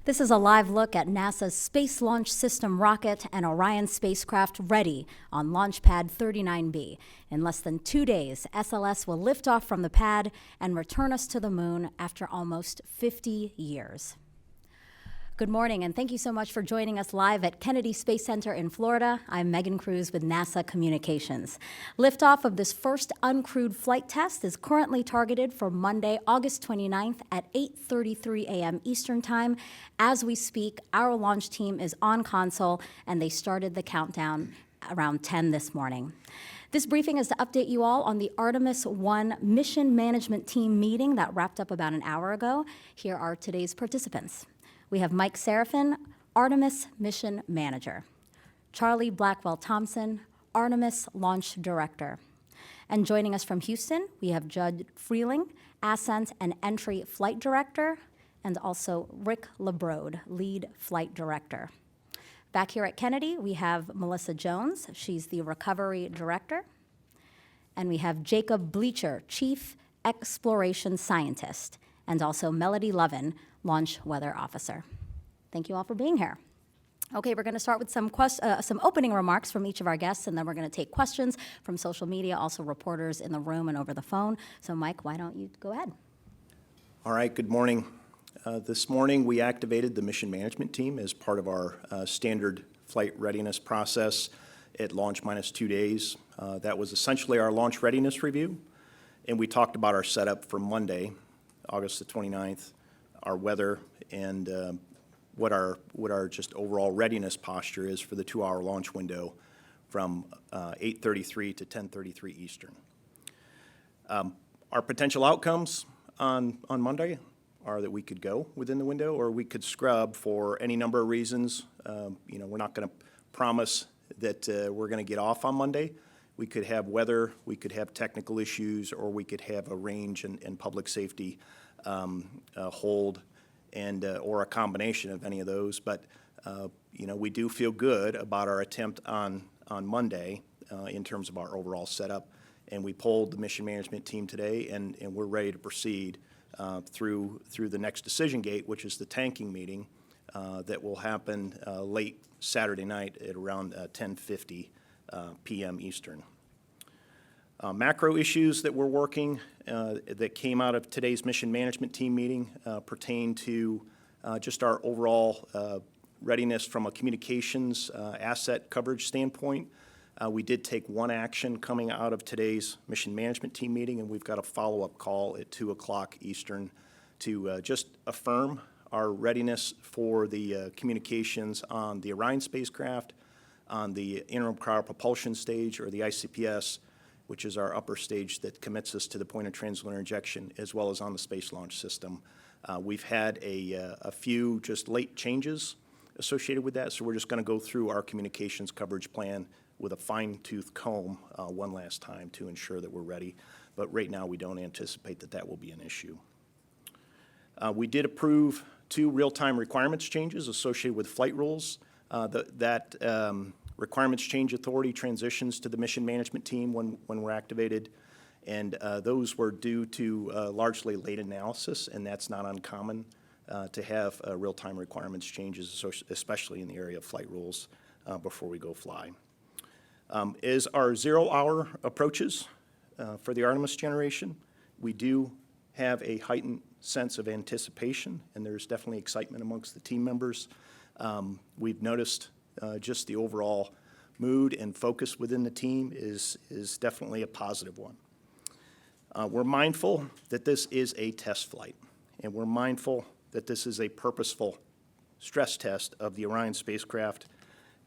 This is a live look at NASA's Space Launch System rocket and Orion spacecraft ready on Launch Pad 39B. In less than 2 days, SLS will lift off from the pad and return us to the moon after almost 50 years. Good morning, and thank you so much for joining us live at Kennedy Space Center in Florida. I'm Megan Cruz with NASA Communications. Liftoff of this first uncrewed flight test is currently targeted for Monday, August 29th at 8:33 a.m. Eastern Time. As we speak, our launch team is on console, and they started the countdown around 10 this morning. This briefing is to update you all on the Artemis I Mission Management Team meeting that wrapped up about an hour ago. Here are today's participants. We have Mike Serafin, Artemis Mission Manager. Charlie Blackwell-Thompson, Artemis Launch Director. And joining us from Houston, we have Judd Freeling, Ascent and Entry Flight Director, and also Rick LeBrode, Lead Flight Director. Back here at Kennedy, we have Melissa Jones. She's the Recovery Director. And we have Jacob Bleacher, Chief Exploration Scientist, and also Melody Lovin, Launch Weather Officer. Thank you all for being here. Okay, we're going to start with some opening remarks from each of our guests, and then we're going to take questions from social media, also reporters in the room and over the phone. So, Mike, why don't you go ahead? All right, good morning. This morning, we activated the mission management team as part of our standard flight readiness process at launch minus 2 days. That was essentially our launch readiness review, and we talked about our setup for Monday, August the 29th, our weather, and what our just overall readiness posture is for the 2-hour launch window from 8:33 to 10:33 Eastern. Our potential outcomes on Monday are that we could go within the window, or we could scrub for any number of reasons. We're not going to promise that we're going to get off on Monday. We could have weather, we could have technical issues, or we could have a range and public safety hold, and or a combination of any of those. But we do feel good about our attempt on Monday in terms of our overall setup. And we polled the mission management team today, and we're ready to proceed through the next decision gate, which is the tanking meeting that will happen late Saturday night at around 10:50 p.m. Eastern. Macro issues that we're working that came out of today's mission management team meeting pertain to just our overall readiness from a communications asset coverage standpoint. We did take one action coming out of today's mission management team meeting, and we've got a follow-up call at 2 o'clock Eastern to just affirm our readiness for the communications on the Orion spacecraft, on the interim cryopropulsion stage, or the ICPS, which is our upper stage that commits us to the point of translunar injection, as well as on the Space Launch System. We've had a few just late changes associated with that, so we're just going to go through our communications coverage plan with a fine-tooth comb one last time to ensure that we're ready. But right now, we don't anticipate that will be an issue. We did approve 2 real-time requirements changes associated with flight rules. Requirements change authority transitions to the mission management team when we're activated, and those were due to largely late analysis, and that's not uncommon to have real-time requirements changes, especially in the area of flight rules before we go fly. As our 0 hour approaches for the Artemis generation, we do have a heightened sense of anticipation, and there's definitely excitement amongst the team members. We've noticed just the overall mood and focus within the team is definitely a positive one. We're mindful that this is a test flight, and we're mindful that this is a purposeful stress test of the Orion spacecraft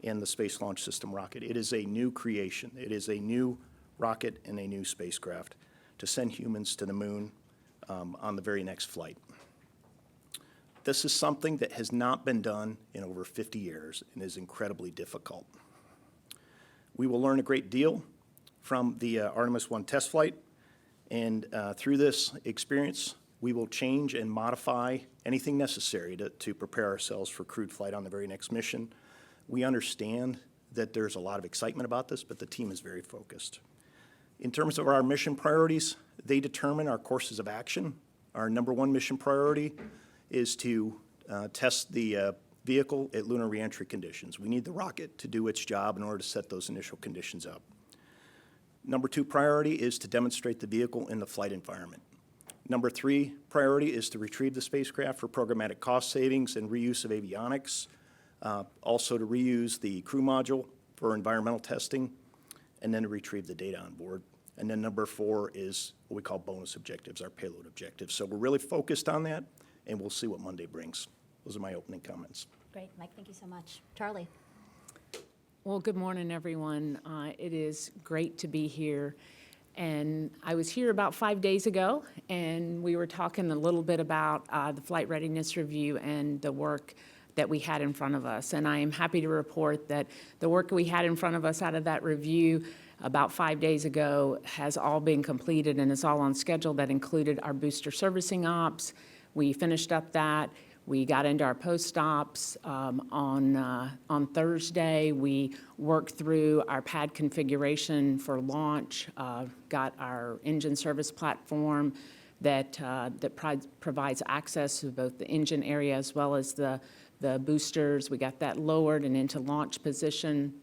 and the Space Launch System rocket. It is a new creation. It is a new rocket and a new spacecraft to send humans to the moon on the very next flight. This is something that has not been done in over 50 years and is incredibly difficult. We will learn a great deal from the Artemis I test flight, and through this experience, we will change and modify anything necessary to prepare ourselves for crewed flight on the very next mission. We understand that there's a lot of excitement about this, but the team is very focused. In terms of our mission priorities, they determine our courses of action. Our number 1 mission priority is to test the vehicle at lunar reentry conditions. We need the rocket to do its job in order to set those initial conditions up. Number 2 priority is to demonstrate the vehicle in the flight environment. Number 3 priority is to retrieve the spacecraft for programmatic cost savings and reuse of avionics, also to reuse the crew module for environmental testing, and then to retrieve the data on board. And then number 4 is what we call bonus objectives, our payload objectives. So we're really focused on that, and we'll see what Monday brings. Those are my opening comments. Great, Mike, thank you so much. Charlie? Well, good morning, everyone. It is great to be here. And I was here about 5 days ago, and we were talking a little bit about the flight readiness review and the work that we had in front of us. And I am happy to report that the work we had in front of us out of that review about 5 days ago has all been completed and is all on schedule. That included our booster servicing ops. We finished up that. We got into our post-ops on Thursday. We worked through our pad configuration for launch, got our engine service platform that provides access to both the engine area as well as the boosters. We got that lowered and into launch position.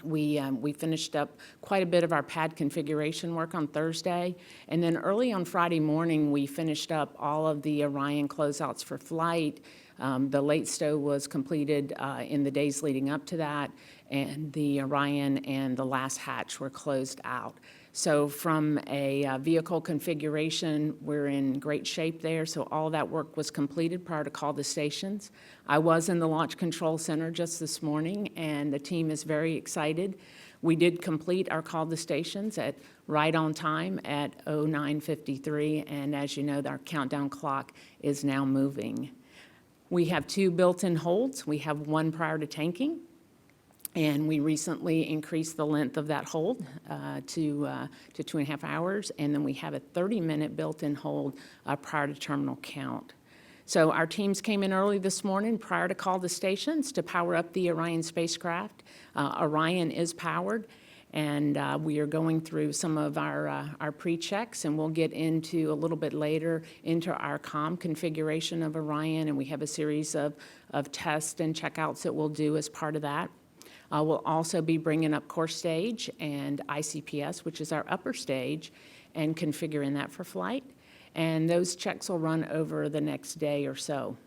We finished up quite a bit of our pad configuration work on Thursday, and then early on Friday morning, we finished up all of the Orion closeouts for flight. The late stow was completed in the days leading up to that, and the Orion and the last hatch were closed out. So from a vehicle configuration, we're in great shape there. So all that work was completed prior to call to stations. I was in the Launch Control Center just this morning, and the team is very excited. We did complete our call to stations at right on time at 09:53, and as you know, our countdown clock is now moving. We have 2 built-in holds. We have 1 prior to tanking, and we recently increased the length of that hold to 2.5 hours, and then we have a 30-minute built-in hold prior to terminal count. So our teams came in early this morning prior to call to stations to power up the Orion spacecraft. Orion is powered, and we are going through some of our pre-checks, and we'll get into a little bit later into our comm configuration of Orion, and we have a series of tests and checkouts that we'll do as part of that. We'll also be bringing up core stage and ICPS, which is our upper stage, and configuring that for flight. And those checks will run over the next day or so.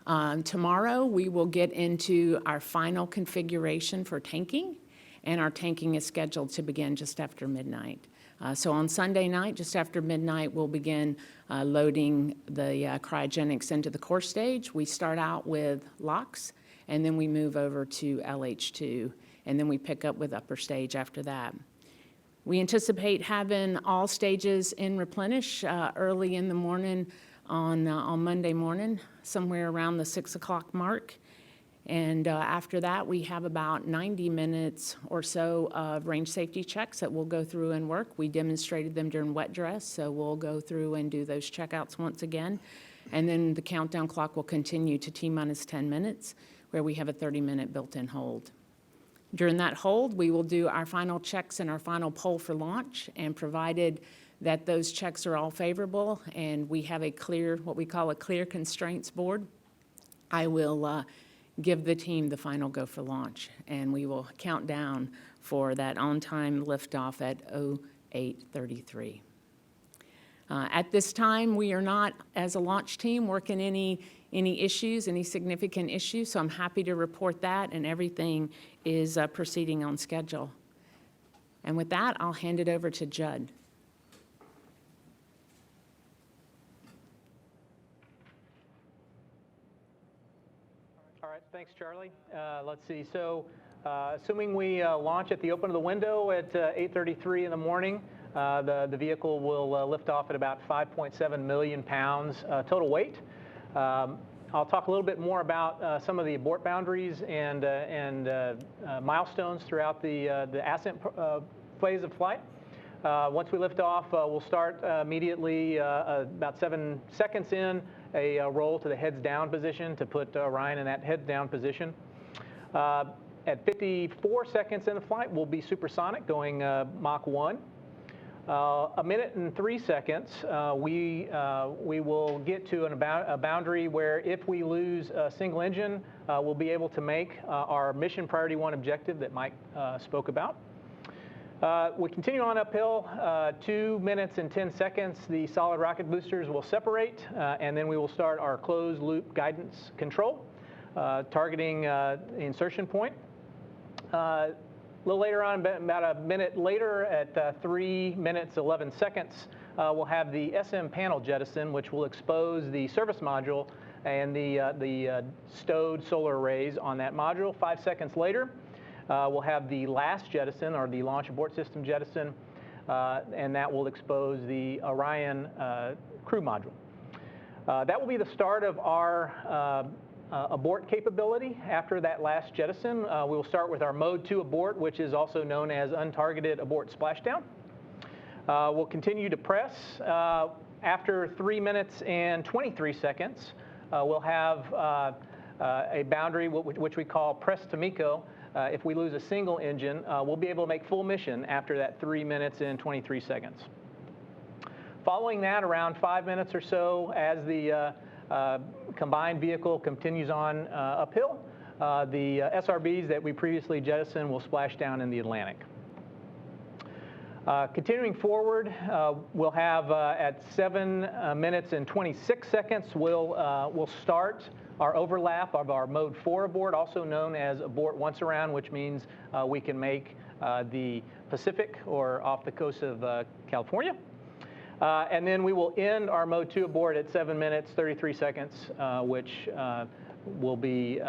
Tomorrow, we will get into our final configuration for tanking, and our tanking is scheduled to begin just after midnight. So on Sunday night, just after midnight, we'll begin loading the cryogenics into the core stage. We start out with LOX, and then we move over to LH2, and then we pick up with upper stage after that. We anticipate having all stages in replenish early in the morning on Monday morning, somewhere around the 6 o'clock mark. And after that, we have about 90 minutes or so of range safety checks that we'll go through and work. We demonstrated them during wet dress, so we'll go through and do those checkouts once again. And then the countdown clock will continue to T-minus 10 minutes, where we have a 30-minute built-in hold. During that hold, we will do our final checks and our final poll for launch, and provided that those checks are all favorable and we have a clear, what we call a clear constraints board, I will give the team the final go for launch, and we will count down for that on-time liftoff at 08:33. At this time, we are not, as a launch team, working any issues, any significant issues, so I'm happy to report that, and everything is proceeding on schedule. And with that, I'll hand it over to Judd. All right, thanks, Charlie. Let's see, so assuming we launch at the open of the window at 8:33 in the morning, the vehicle will lift off at about 5.7 million pounds total weight. I'll talk a little bit more about some of the abort boundaries and milestones throughout the ascent phase of flight. Once we lift off, we'll start immediately about 7 seconds in a roll to the heads down position to put Orion in that heads down position. At 54 seconds in the flight, we'll be supersonic, going Mach 1. A minute and 3 seconds, we will get to a boundary where if we lose a single engine, we'll be able to make our mission priority 1 objective that Mike spoke about. We continue on uphill, 2 minutes and 10 seconds, the solid rocket boosters will separate, and then we will start our closed loop guidance control, targeting the insertion point. A little later on, about a minute later, at 3 minutes 11 seconds, we'll have the SM panel jettison, which will expose the service module and the stowed solar arrays on that module. 5 seconds later, we'll have the last jettison, or the launch abort system jettison, and that will expose the Orion crew module. That will be the start of our abort capability. After that last jettison, we will start with our Mode 2 abort, which is also known as untargeted abort splashdown. We'll continue to press. After 3 minutes and 23 seconds, we'll have a boundary which we call press to MECO. If we lose a single engine, we'll be able to make full mission after that 3 minutes and 23 seconds. Following that, around 5 minutes or so, as the combined vehicle continues on uphill, the SRBs that we previously jettisoned will splash down in the Atlantic. Continuing forward, we'll have at 7 minutes and 26 seconds, we'll start our overlap of our Mode 4 abort, also known as abort once around, which means we can make the Pacific or off the coast of California. And then we will end our Mode 2 abort at 7 minutes, 33 seconds, which will be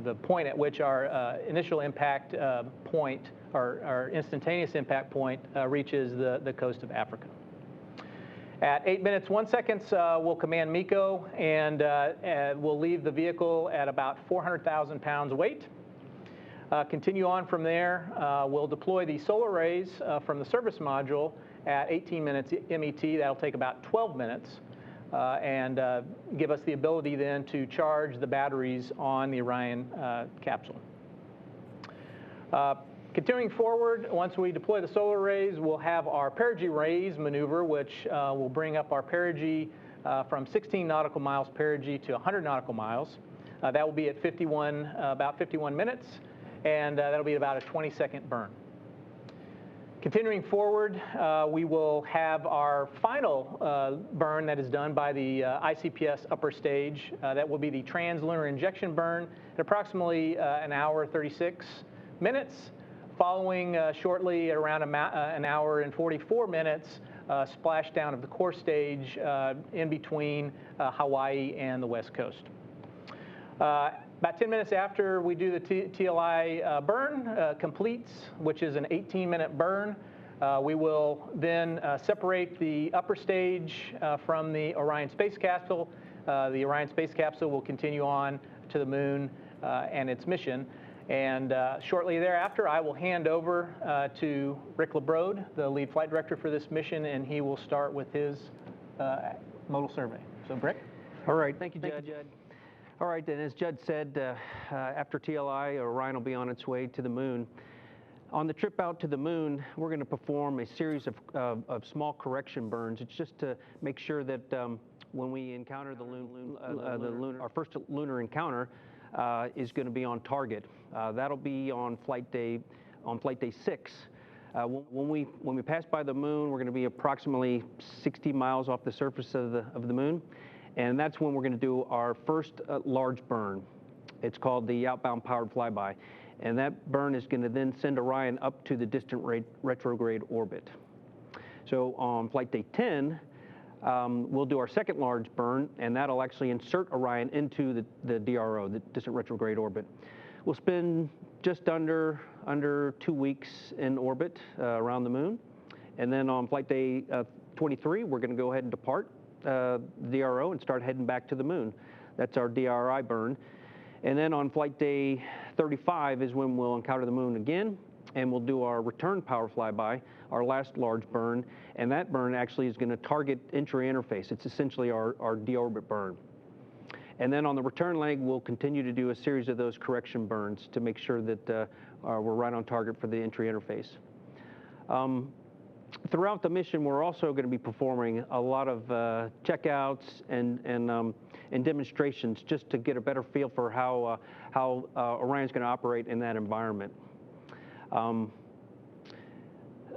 the point at which our initial impact point, our instantaneous impact point, reaches the coast of Africa. At 8 minutes, 1 second, we'll command MECO, and we'll leave the vehicle at about 400,000 pounds weight. Continue on from there. We'll deploy the solar arrays from the service module at 18 minutes MET. That'll take about 12 minutes and give us the ability then to charge the batteries on the Orion capsule. Continuing forward, once we deploy the solar arrays, we'll have our perigee raise maneuver, which will bring up our perigee from 16 nautical miles perigee to 100 nautical miles. That will be at about 51 minutes, and that'll be about a 20-second burn. Continuing forward, we will have our final burn that is done by the ICPS upper stage. That will be the translunar injection burn at approximately an hour 36 minutes. Following shortly at around an hour and 44 minutes, splashdown of the core stage in between Hawaii and the West Coast. About 10 minutes after we do the TLI burn completes, which is an 18-minute burn, we will then separate the upper stage from the Orion space capsule. The Orion space capsule will continue on to the moon and its mission. And shortly thereafter, I will hand over to Rick LeBrode, the lead flight director for this mission, and he will start with his modal survey. So, Rick? All right. Thank you, Judd. All right, and as Judd said, after TLI, Orion will be on its way to the moon. On the trip out to the moon, we're going to perform a series of small correction burns. It's just to make sure that when we encounter our first lunar encounter is going to be on target. That'll be on flight day 6. When we pass by the moon, we're going to be approximately 60 miles off the surface of the moon. And that's when we're going to do our first large burn. It's called the outbound powered flyby. And that burn is going to then send Orion up to the distant retrograde orbit. So on flight day 10, we'll do our second large burn, and that'll actually insert Orion into the DRO, the distant retrograde orbit. We'll spend just under 2 weeks in orbit around the moon. And then on flight day 23, we're going to go ahead and depart DRO and start heading back to the moon. That's our DRI burn. And then on flight day 35 is when we'll encounter the moon again, and we'll do our return power flyby, our last large burn, and that burn actually is going to target entry interface. It's essentially our deorbit burn. And then on the return leg, we'll continue to do a series of those correction burns to make sure that we're right on target for the entry interface. Throughout the mission, we're also going to be performing a lot of checkouts and demonstrations just to get a better feel for how Orion's going to operate in that environment.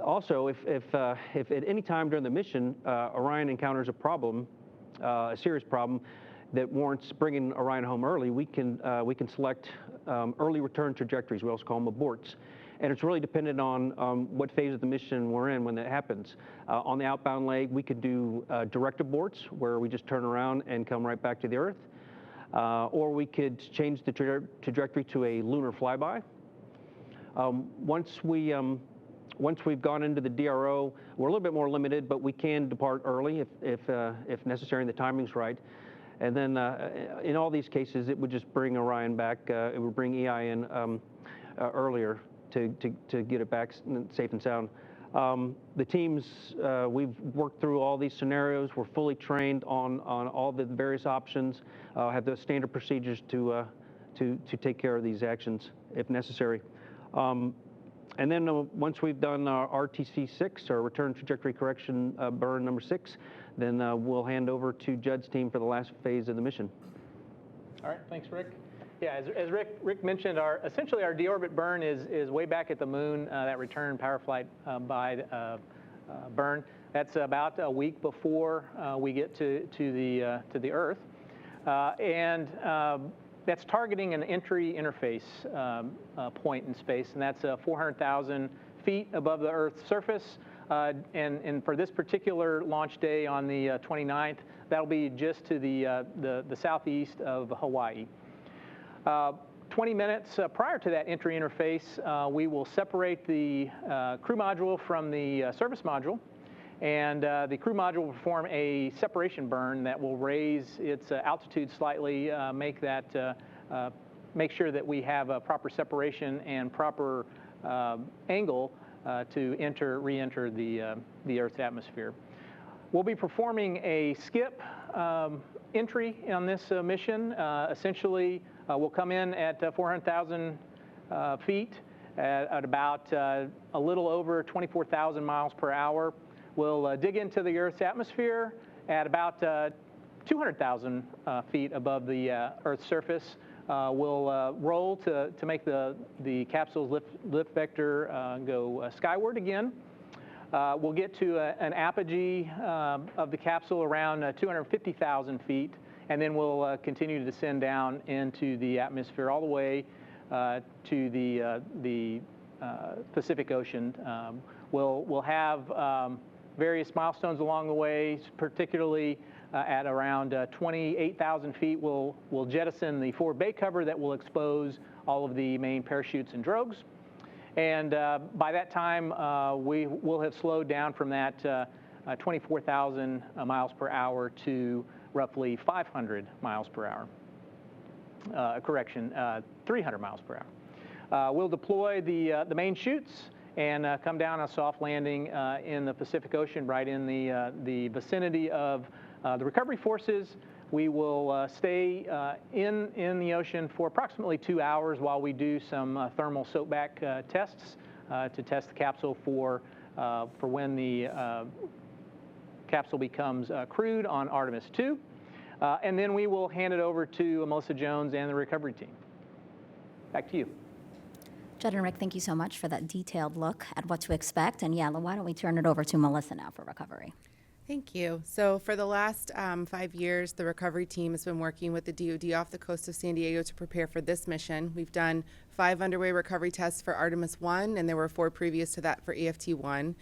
Also, if at any time during the mission Orion encounters a problem, a serious problem that warrants bringing Orion home early, we can select early return trajectories. We also call them aborts. And it's really dependent on what phase of the mission we're in when that happens. On the outbound leg, we could do direct aborts, where we just turn around and come right back to the Earth. Or we could change the trajectory to a lunar flyby. Once we've gone into the DRO, we're a little bit more limited, but we can depart early if necessary and the timing's right. And then in all these cases, it would just bring Orion back. It would bring EI in earlier to get it back safe and sound. The teams, we've worked through all these scenarios. We're fully trained on all the various options, have the standard procedures to take care of these actions if necessary. And then once we've done our RTC6, or Return Trajectory Correction burn number 6, then we'll hand over to Judd's team for the last phase of the mission. All right, thanks, Rick. Yeah, as Rick mentioned, essentially our deorbit burn is way back at the moon, that return power flight by burn. That's about a week before we get to the Earth. And that's targeting an entry interface point in space, and that's 400,000 feet above the Earth's surface. And for this particular launch day on the 29th, that'll be just to the southeast of Hawaii. 20 minutes prior to that entry interface, we will separate the crew module from the service module, and the crew module will perform a separation burn that will raise its altitude slightly, make sure that we have a proper separation and proper angle to re-enter the Earth's atmosphere. We'll be performing a skip entry on this mission. Essentially, we'll come in at 400,000 feet at about a little over 24,000 miles per hour. We'll dig into the Earth's atmosphere at about 200,000 feet above the Earth's surface. We'll roll to make the capsule's lift vector go skyward again. We'll get to an apogee of the capsule around 250,000 feet, and then we'll continue to descend down into the atmosphere all the way to the Pacific Ocean. We'll have various milestones along the way, particularly at around 28,000 feet, we'll jettison the forward bay cover that will expose all of the main parachutes and drogues. And by that time, we will have slowed down from that 24,000 miles per hour to roughly 500 miles per hour. 300 miles per hour. We'll deploy the main chutes and come down a soft landing in the Pacific Ocean, right in the vicinity of the recovery forces. We will stay in the ocean for approximately 2 hours while we do some thermal soakback tests to test the capsule for when the capsule becomes crewed on Artemis II. And then we will hand it over to Melissa Jones and the recovery team. Back to you. Judd and Rick, thank you so much for that detailed look at what to expect. And Yala, why don't we turn it over to Melissa now for recovery? Thank you. So for the last 5 years, the recovery team has been working with the DoD off the coast of San Diego to prepare for this mission. We've done 5 underway recovery tests for Artemis I, and there were 4 previous to that for EFT-1.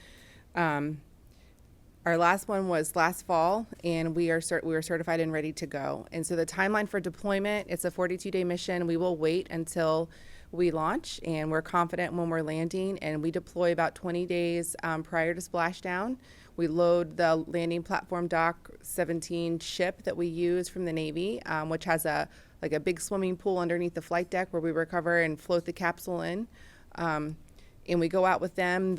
Our last one was last fall, and we were certified and ready to go. And so the timeline for deployment, it's a 42-day mission. We will wait until we launch, and we're confident when we're landing, and we deploy about 20 days prior to splashdown. We load the landing platform Dock 17 ship that we use from the Navy, which has a big swimming pool underneath the flight deck where we recover and float the capsule in. And we go out with them.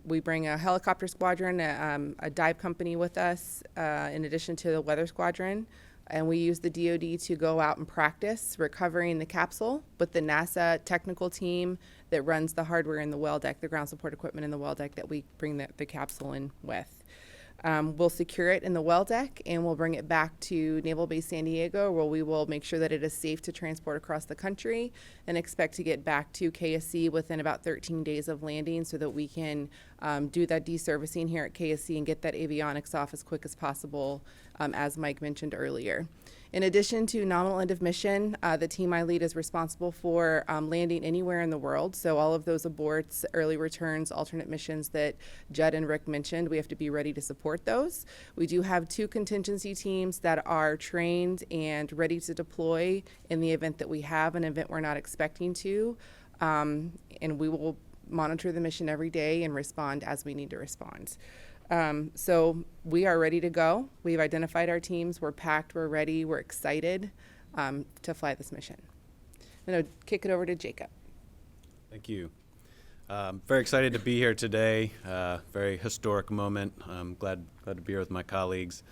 We bring a helicopter squadron, a dive company with us, in addition to the weather squadron. And we use the DoD to go out and practice recovering the capsule with the NASA technical team that runs the hardware in the well deck, the ground support equipment in the well deck that we bring the capsule in with. We'll secure it in the well deck and we'll bring it back to Naval Base San Diego, where we will make sure that it is safe to transport across the country, and expect to get back to KSC within about 13 days of landing so that we can do that deservicing here at KSC and get that avionics off as quick as possible, as Mike mentioned earlier. In addition to nominal end of mission, the team I lead is responsible for landing anywhere in the world. So all of those aborts, early returns, alternate missions that Judd and Rick mentioned, we have to be ready to support those. We do have 2 contingency teams that are trained and ready to deploy in the event that we have an event we're not expecting to. And we will monitor the mission every day and respond as we need to respond. So we are ready to go. We've identified our teams. We're packed. We're ready. We're excited to fly this mission. I'm going to kick it over to Jacob. Thank you. Very excited to be here today. Very historic moment. I'm glad to be here with my colleagues.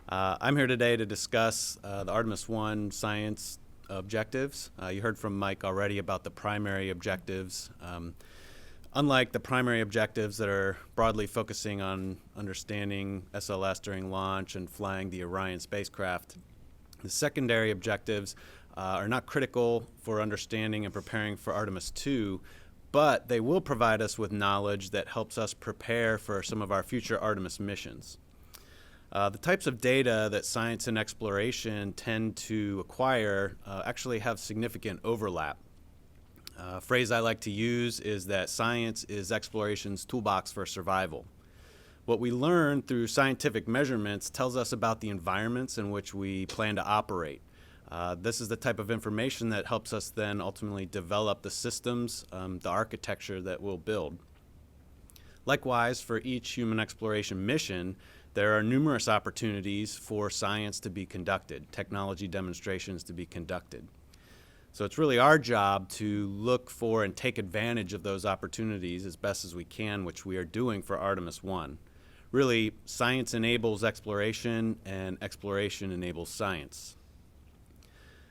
I'm here today to discuss the Artemis I science objectives. You heard from Mike already about the primary objectives. Unlike the primary objectives that are broadly focusing on understanding SLS during launch and flying the Orion spacecraft, the secondary objectives are not critical for understanding and preparing for Artemis II, but they will provide us with knowledge that helps us prepare for some of our future Artemis missions. The types of data that science and exploration tend to acquire actually have significant overlap. A phrase I like to use is that science is exploration's toolbox for survival. What we learn through scientific measurements tells us about the environments in which we plan to operate. This is the type of information that helps us then ultimately develop the systems, the architecture that we'll build. Likewise, for each human exploration mission, there are numerous opportunities for science to be conducted, technology demonstrations to be conducted. So it's really our job to look for and take advantage of those opportunities as best as we can, which we are doing for Artemis I. Really, science enables exploration, and exploration enables science.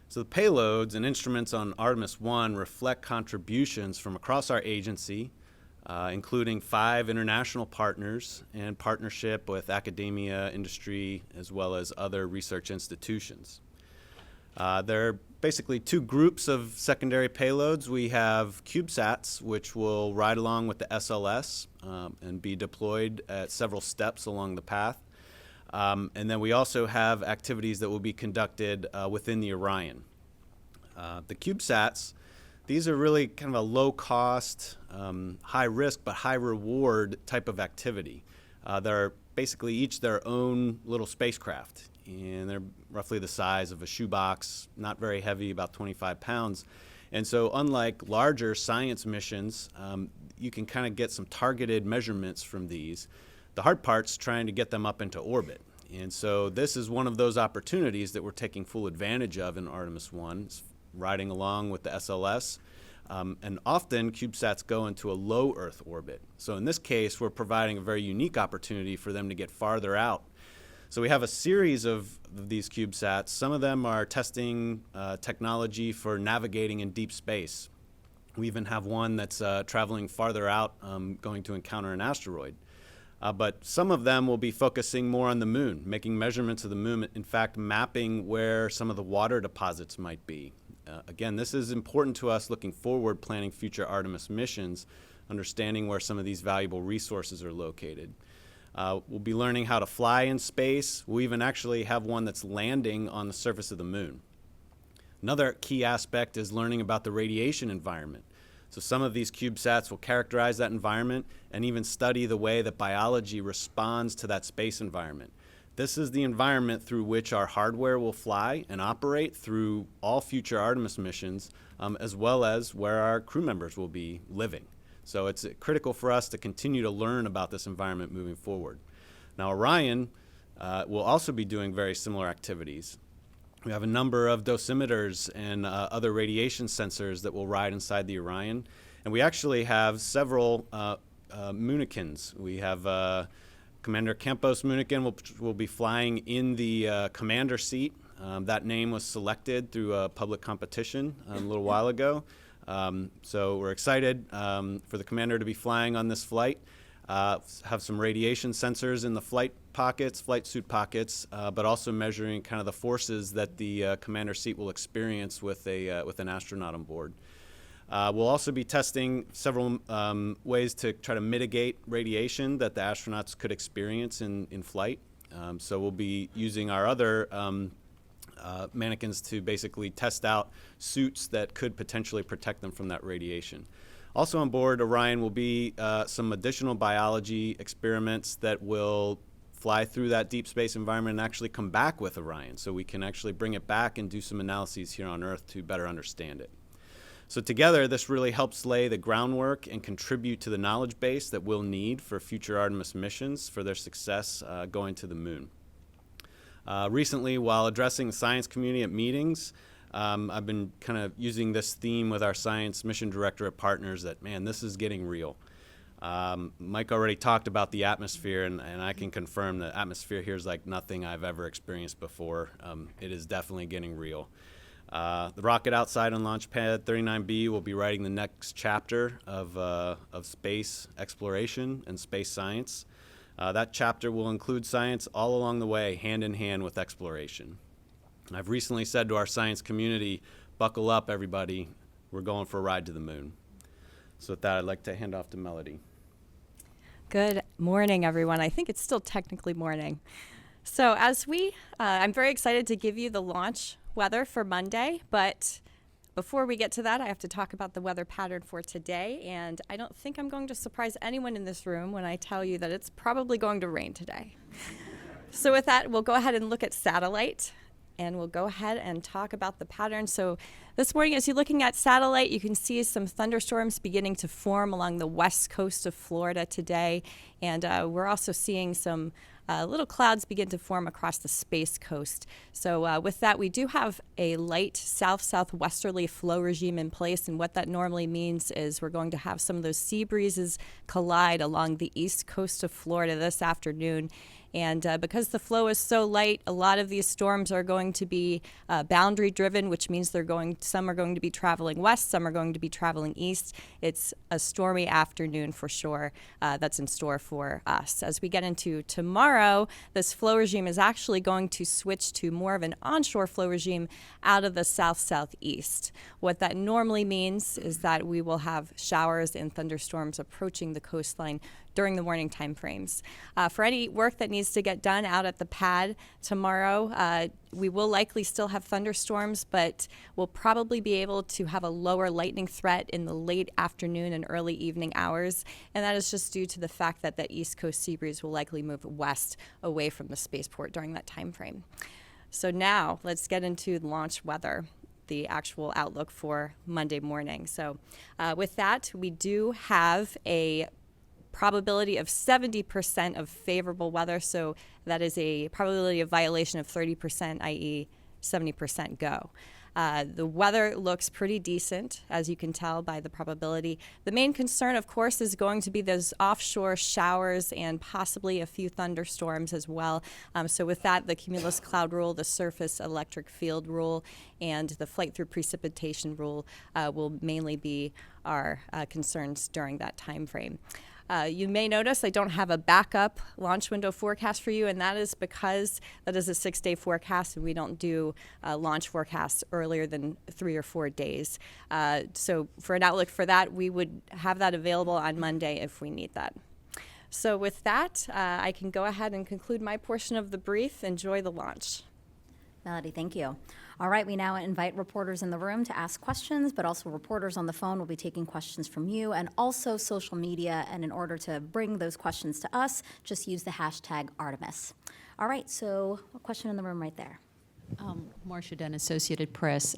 So the payloads and instruments on Artemis I reflect contributions from across our agency, including 5 international partners and partnership with academia, industry, as well as other research institutions. There are basically 2 groups of secondary payloads. We have CubeSats, which will ride along with the SLS and be deployed at several steps along the path. And then we also have activities that will be conducted within the Orion. The CubeSats, these are really kind of a low-cost, high-risk but high-reward type of activity. They're basically each their own little spacecraft, and they're roughly the size of a shoebox, not very heavy, about 25 pounds. And so unlike larger science missions, you can kind of get some targeted measurements from these. The hard part's trying to get them up into orbit. And so this is one of those opportunities that we're taking full advantage of in Artemis I, it's riding along with the SLS. And often CubeSats go into a low Earth orbit. So in this case, we're providing a very unique opportunity for them to get farther out. So we have a series of these CubeSats. Some of them are testing technology for navigating in deep space. We even have one that's traveling farther out, going to encounter an asteroid. But some of them will be focusing more on the moon, making measurements of the moon, in fact, mapping where some of the water deposits might be. Again, this is important to us looking forward, planning future Artemis missions, understanding where some of these valuable resources are located. We'll be learning how to fly in space. We'll even actually have one that's landing on the surface of the moon. Another key aspect is learning about the radiation environment. So some of these CubeSats will characterize that environment and even study the way that biology responds to that space environment. This is the environment through which our hardware will fly and operate through all future Artemis missions, as well as where our crew members will be living. So it's critical for us to continue to learn about this environment moving forward. Now, Orion will also be doing very similar activities. We have a number of dosimeters and other radiation sensors that will ride inside the Orion. And we actually have several Munikins. We have Commander Campos Munikin will be flying in the commander seat. That name was selected through a public competition a little while ago. So we're excited for the commander to be flying on this flight. Have some radiation sensors in the flight suit pockets, but also measuring kind of the forces that the commander seat will experience with an astronaut on board. We'll also be testing several ways to try to mitigate radiation that the astronauts could experience in flight. So we'll be using our other mannequins to basically test out suits that could potentially protect them from that radiation. Also on board Orion will be some additional biology experiments that will fly through that deep space environment and actually come back with Orion, so we can actually bring it back and do some analyses here on Earth to better understand it. So together, this really helps lay the groundwork and contribute to the knowledge base that we'll need for future Artemis missions for their success going to the moon. Recently, while addressing the science community at meetings, I've been kind of using this theme with our science mission director at Partners that, man, this is getting real. Mike already talked about the atmosphere, and I can confirm the atmosphere here is like nothing I've ever experienced before. It is definitely getting real. The rocket outside on Launch Pad 39B will be writing the next chapter of space exploration and space science. That chapter will include science all along the way, hand in hand with exploration. I've recently said to our science community, buckle up, everybody. We're going for a ride to the moon. So with that, I'd like to hand off to Melody. Good morning, everyone. I think it's still technically morning. So I'm very excited to give you the launch weather for Monday, but before we get to that, I have to talk about the weather pattern for today, and I don't think I'm going to surprise anyone in this room when I tell you that it's probably going to rain today. So with that, we'll go ahead and look at satellite, and we'll go ahead and talk about the pattern. So this morning, as you're looking at satellite, you can see some thunderstorms beginning to form along the west coast of Florida today, and we're also seeing some little clouds begin to form across the Space Coast. So with that, we do have a light south-southwesterly flow regime in place, and what that normally means is we're going to have some of those sea breezes collide along the east coast of Florida this afternoon. And because the flow is so light, a lot of these storms are going to be boundary driven, which means some are going to be traveling west, some are going to be traveling east. It's a stormy afternoon for sure that's in store for us. As we get into tomorrow, this flow regime is actually going to switch to more of an onshore flow regime out of the south-southeast. What that normally means is that we will have showers and thunderstorms approaching the coastline during the morning time frames. For any work that needs to get done out at the pad tomorrow, we will likely still have thunderstorms, but we'll probably be able to have a lower lightning threat in the late afternoon and early evening hours, and that is just due to the fact that the east coast sea breeze will likely move west away from the spaceport during that time frame. So now let's get into the launch weather, the actual outlook for Monday morning. So with that, we do have a probability of 70% of favorable weather, so that is a probability of violation of 30%, i.e. 70% go. The weather looks pretty decent, as you can tell by the probability. The main concern, of course, is going to be those offshore showers and possibly a few thunderstorms as well. So with that, the cumulus cloud rule, the surface electric field rule, and the flight through precipitation rule will mainly be our concerns during that time frame. You may notice I don't have a backup launch window forecast for you, and that is because that is a 6-day forecast, and we don't do launch forecasts earlier than 3 or 4 days. So for an outlook for that, we would have that available on Monday if we need that. So with that, I can go ahead and conclude my portion of the brief. Enjoy the launch. Melody, thank you. All right, we now invite reporters in the room to ask questions, but also reporters on the phone will be taking questions from you and also social media. And in order to bring those questions to us, just use the hashtag Artemis. All right, so a question in the room right there. Marcia Dunn, Associated Press.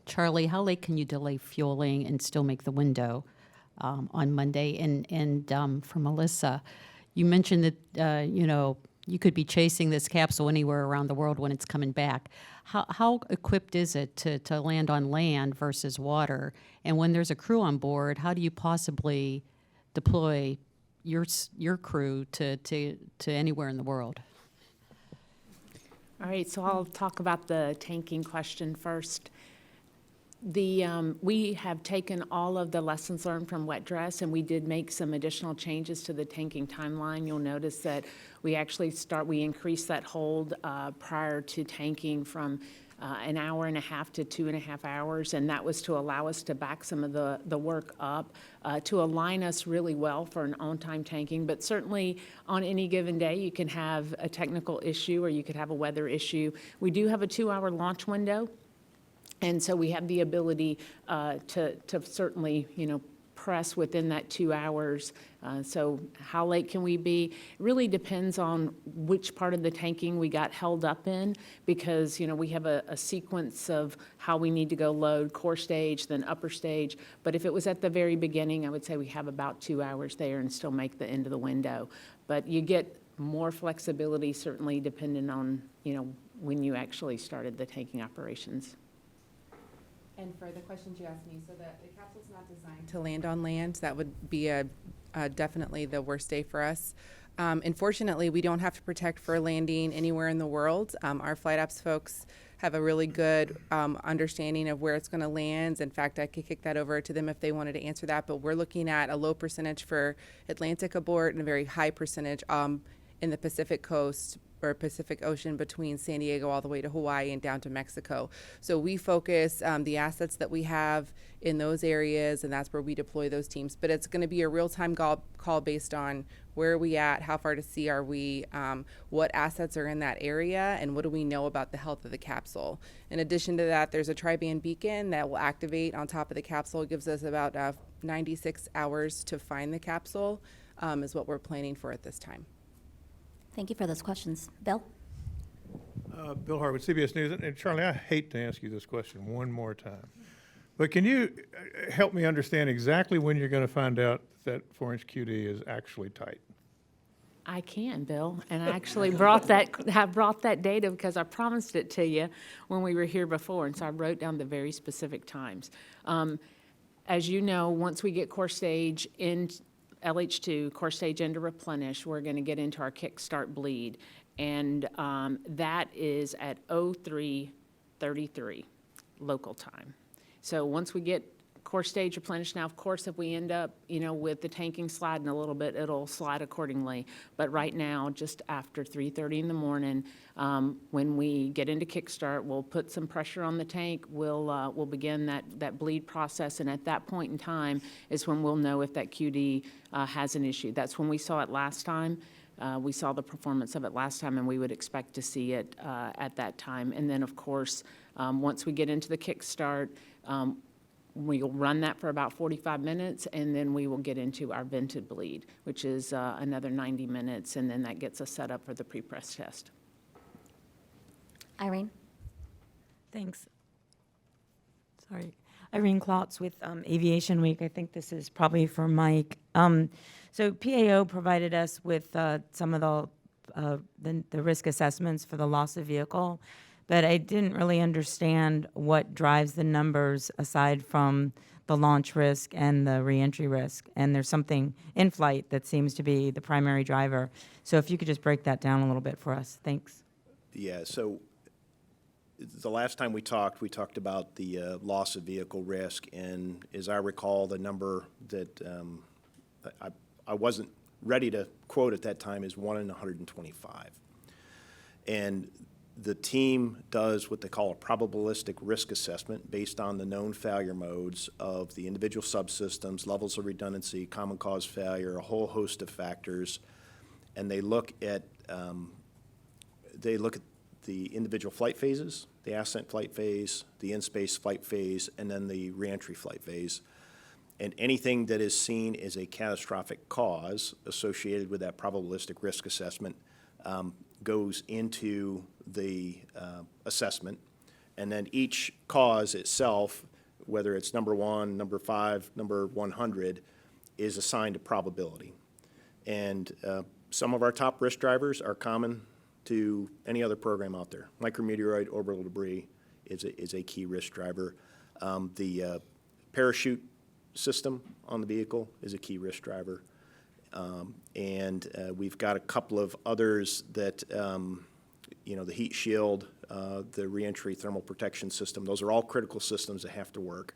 Charlie, how late can you delay fueling and still make the window on Monday? And for Melissa, you mentioned that, you could be chasing this capsule anywhere around the world when it's coming back. How equipped is it to land on land versus water? And when there's a crew on board, how do you possibly deploy your crew to anywhere in the world? All right, so I'll talk about the tanking question first. We have taken all of the lessons learned from wet dress, and we did make some additional changes to the tanking timeline. You'll notice that we actually we increased that hold prior to tanking from an hour and a half to 2.5 hours, and that was to allow us to back some of the work up to align us really well for an on-time tanking. But certainly on any given day, you can have a technical issue or you could have a weather issue. We do have a 2-hour launch window, and so we have the ability to certainly, press within that 2 hours. So how late can we be? It really depends on which part of the tanking we got held up in, because we have a sequence of how we need to go load, core stage, then upper stage. But if it was at the very beginning, I would say we have about 2 hours there and still make the end of the window. But you get more flexibility, certainly depending on when you actually started the tanking operations. And for the questions you asked me, so the capsule's not designed to land on land. That would be definitely the worst day for us. Unfortunately, we don't have to protect for landing anywhere in the world. Our flight ops folks have a really good understanding of where it's going to land. In fact, I could kick that over to them if they wanted to answer that. But we're looking at a low percentage for Atlantic abort and a very high percentage in the Pacific coast or Pacific Ocean between San Diego all the way to Hawaii and down to Mexico. So we focus the assets that we have in those areas, and that's where we deploy those teams. But it's going to be a real-time call based on where are we at, how far to sea are we, what assets are in that area, and what do we know about the health of the capsule. In addition to that, there's a tri-band beacon that will activate on top of the capsule. It gives us about 96 hours to find the capsule, is what we're planning for at this time. Thank you for those questions. Bill? Bill Harwood, CBS News. And Charlie, I hate to ask you this question one more time, but can you help me understand exactly when you're going to find out that 4-inch QD is actually tight? I can, Bill, and I actually brought that data because I promised it to you when we were here before, and so I wrote down the very specific times. As you know, once we get core stage in LH2, core stage into replenish, we're going to get into our kickstart bleed, and that is at 03:33 local time. So once we get core stage replenished, now of course if we end up with the tanking sliding a little bit, it'll slide accordingly. But right now, just after 3:30 in the morning, when we get into kickstart, we'll put some pressure on the tank. We'll begin that bleed process, and at that point in time is when we'll know if that QD has an issue. That's when we saw it last time. We saw the performance of it last time, and we would expect to see it at that time. And then, of course, once we get into the kickstart, we'll run that for about 45 minutes, and then we will get into our vented bleed, which is another 90 minutes, and then that gets us set up for the pre-press test. Irene? Thanks. Sorry. Irene Klotz with Aviation Week. I think this is probably for Mike. So PAO provided us with some of the risk assessments for the loss of vehicle, but I didn't really understand what drives the numbers aside from the launch risk and the reentry risk. And there's something in flight that seems to be the primary driver. So if you could just break that down a little bit for us. Thanks. Yeah, so the last time we talked about the loss of vehicle risk, and as I recall, the number that I wasn't ready to quote at that time is 1 in 125. And the team does what they call a probabilistic risk assessment based on the known failure modes of the individual subsystems, levels of redundancy, common cause failure, a whole host of factors, and they look at the individual flight phases, the ascent flight phase, the in-space flight phase, and then the reentry flight phase. And anything that is seen as a catastrophic cause associated with that probabilistic risk assessment goes into the assessment. And then each cause itself, whether it's number 1, number 5, number 100, is assigned a probability. And some of our top risk drivers are common to any other program out there. Micrometeoroid orbital debris is a key risk driver. The parachute system on the vehicle is a key risk driver. And we've got a couple of others that the heat shield, the reentry thermal protection system. Those are all critical systems that have to work,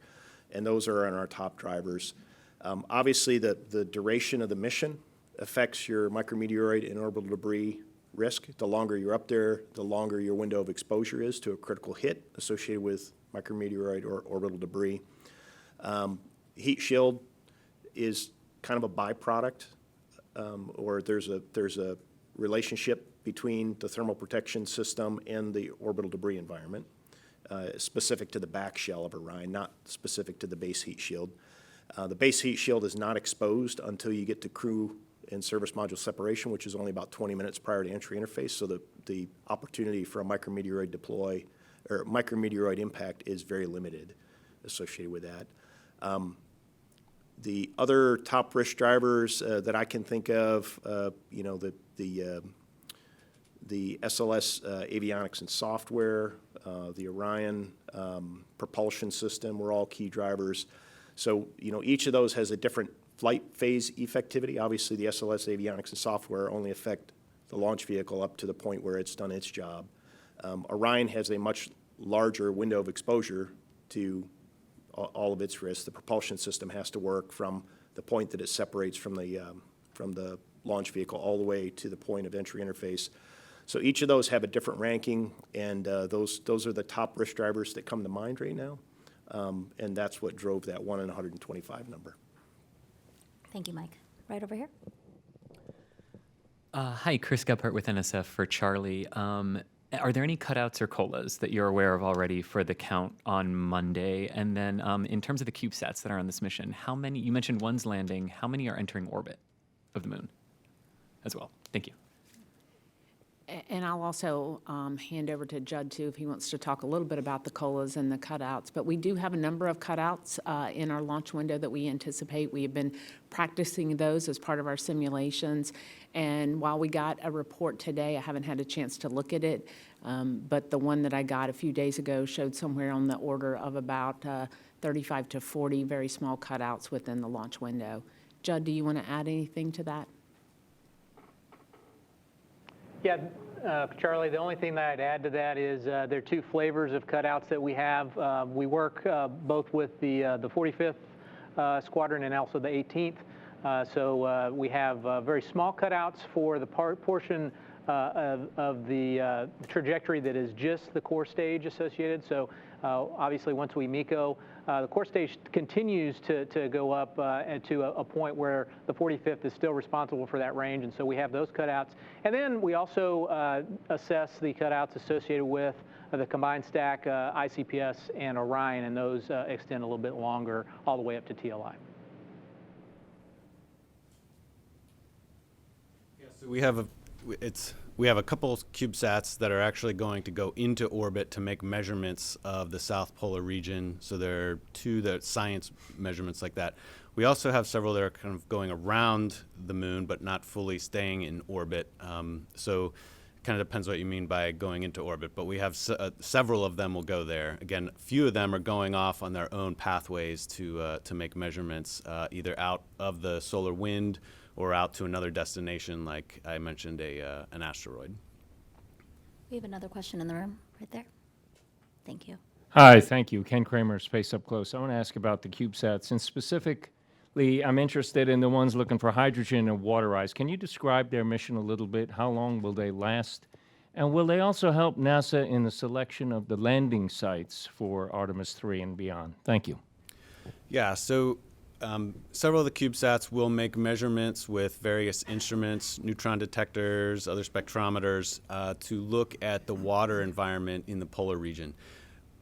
and those are on our top drivers. Obviously, the duration of the mission affects your micrometeoroid and orbital debris risk. The longer you're up there, the longer your window of exposure is to a critical hit associated with micrometeoroid or orbital debris. Heat shield is kind of a byproduct, or there's a relationship between the thermal protection system and the orbital debris environment, specific to the back shell of Orion, not specific to the base heat shield. The base heat shield is not exposed until you get to crew and service module separation, which is only about 20 minutes prior to entry interface, so the opportunity for a micrometeoroid deploy or micrometeoroid impact is very limited associated with that. The other top risk drivers that I can think of, the SLS avionics and software, the Orion propulsion system were all key drivers. So, each of those has a different flight phase effectivity. Obviously, the SLS avionics and software only affect the launch vehicle up to the point where it's done its job. Orion has a much larger window of exposure to all of its risks. The propulsion system has to work from the point that it separates from the launch vehicle all the way to the point of entry interface. So each of those have a different ranking, and those are the top risk drivers that come to mind right now, and that's what drove that 1 in 125 number. Thank you, Mike. Right over here. Hi, Chris Gephardt with NSF for Charlie. Are there any cutouts or COLAs that you're aware of already for the count on Monday? And then in terms of the CubeSats that are on this mission, how many, you mentioned one's landing, how many are entering orbit of the moon as well? Thank you. And I'll also hand over to Judd, too, if he wants to talk a little bit about the COLAs and the cutouts. But we do have a number of cutouts in our launch window that we anticipate. We have been practicing those as part of our simulations. And while we got a report today, I haven't had a chance to look at it. But the one that I got a few days ago showed somewhere on the order of about 35 to 40 very small cutouts within the launch window. Judd, do you want to add anything to that? Yeah, Charlie, the only thing that I'd add to that is there are two flavors of cutouts that we have. We work both with the 45th Squadron and also the 18th. So we have very small cutouts for the portion of the trajectory that is just the core stage associated. So obviously once we MECO, the core stage continues to go up to a point where the 45th is still responsible for that range, and so we have those cutouts. And then we also assess the cutouts associated with the combined stack, ICPS and Orion, and those extend a little bit longer all the way up to TLI. Yeah, so we have a couple CubeSats that are actually going to go into orbit to make measurements of the South Polar region. So there are two science measurements like that. We also have several that are kind of going around the moon, but not fully staying in orbit. So it kind of depends what you mean by going into orbit. But we have several of them will go there. Again, a few of them are going off on their own pathways to make measurements, either out of the solar wind or out to another destination, like I mentioned, an asteroid. We have another question in the room, right there. Thank you. Hi, thank you. Ken Kramer, Space Up Close. I want to ask about the CubeSats, and specifically, I'm interested in the ones looking for hydrogen and water ice. Can you describe their mission a little bit? How long will they last? And will they also help NASA in the selection of the landing sites for Artemis III and beyond? Thank you. Yeah, so several of the CubeSats will make measurements with various instruments, neutron detectors, other spectrometers, to look at the water environment in the polar region.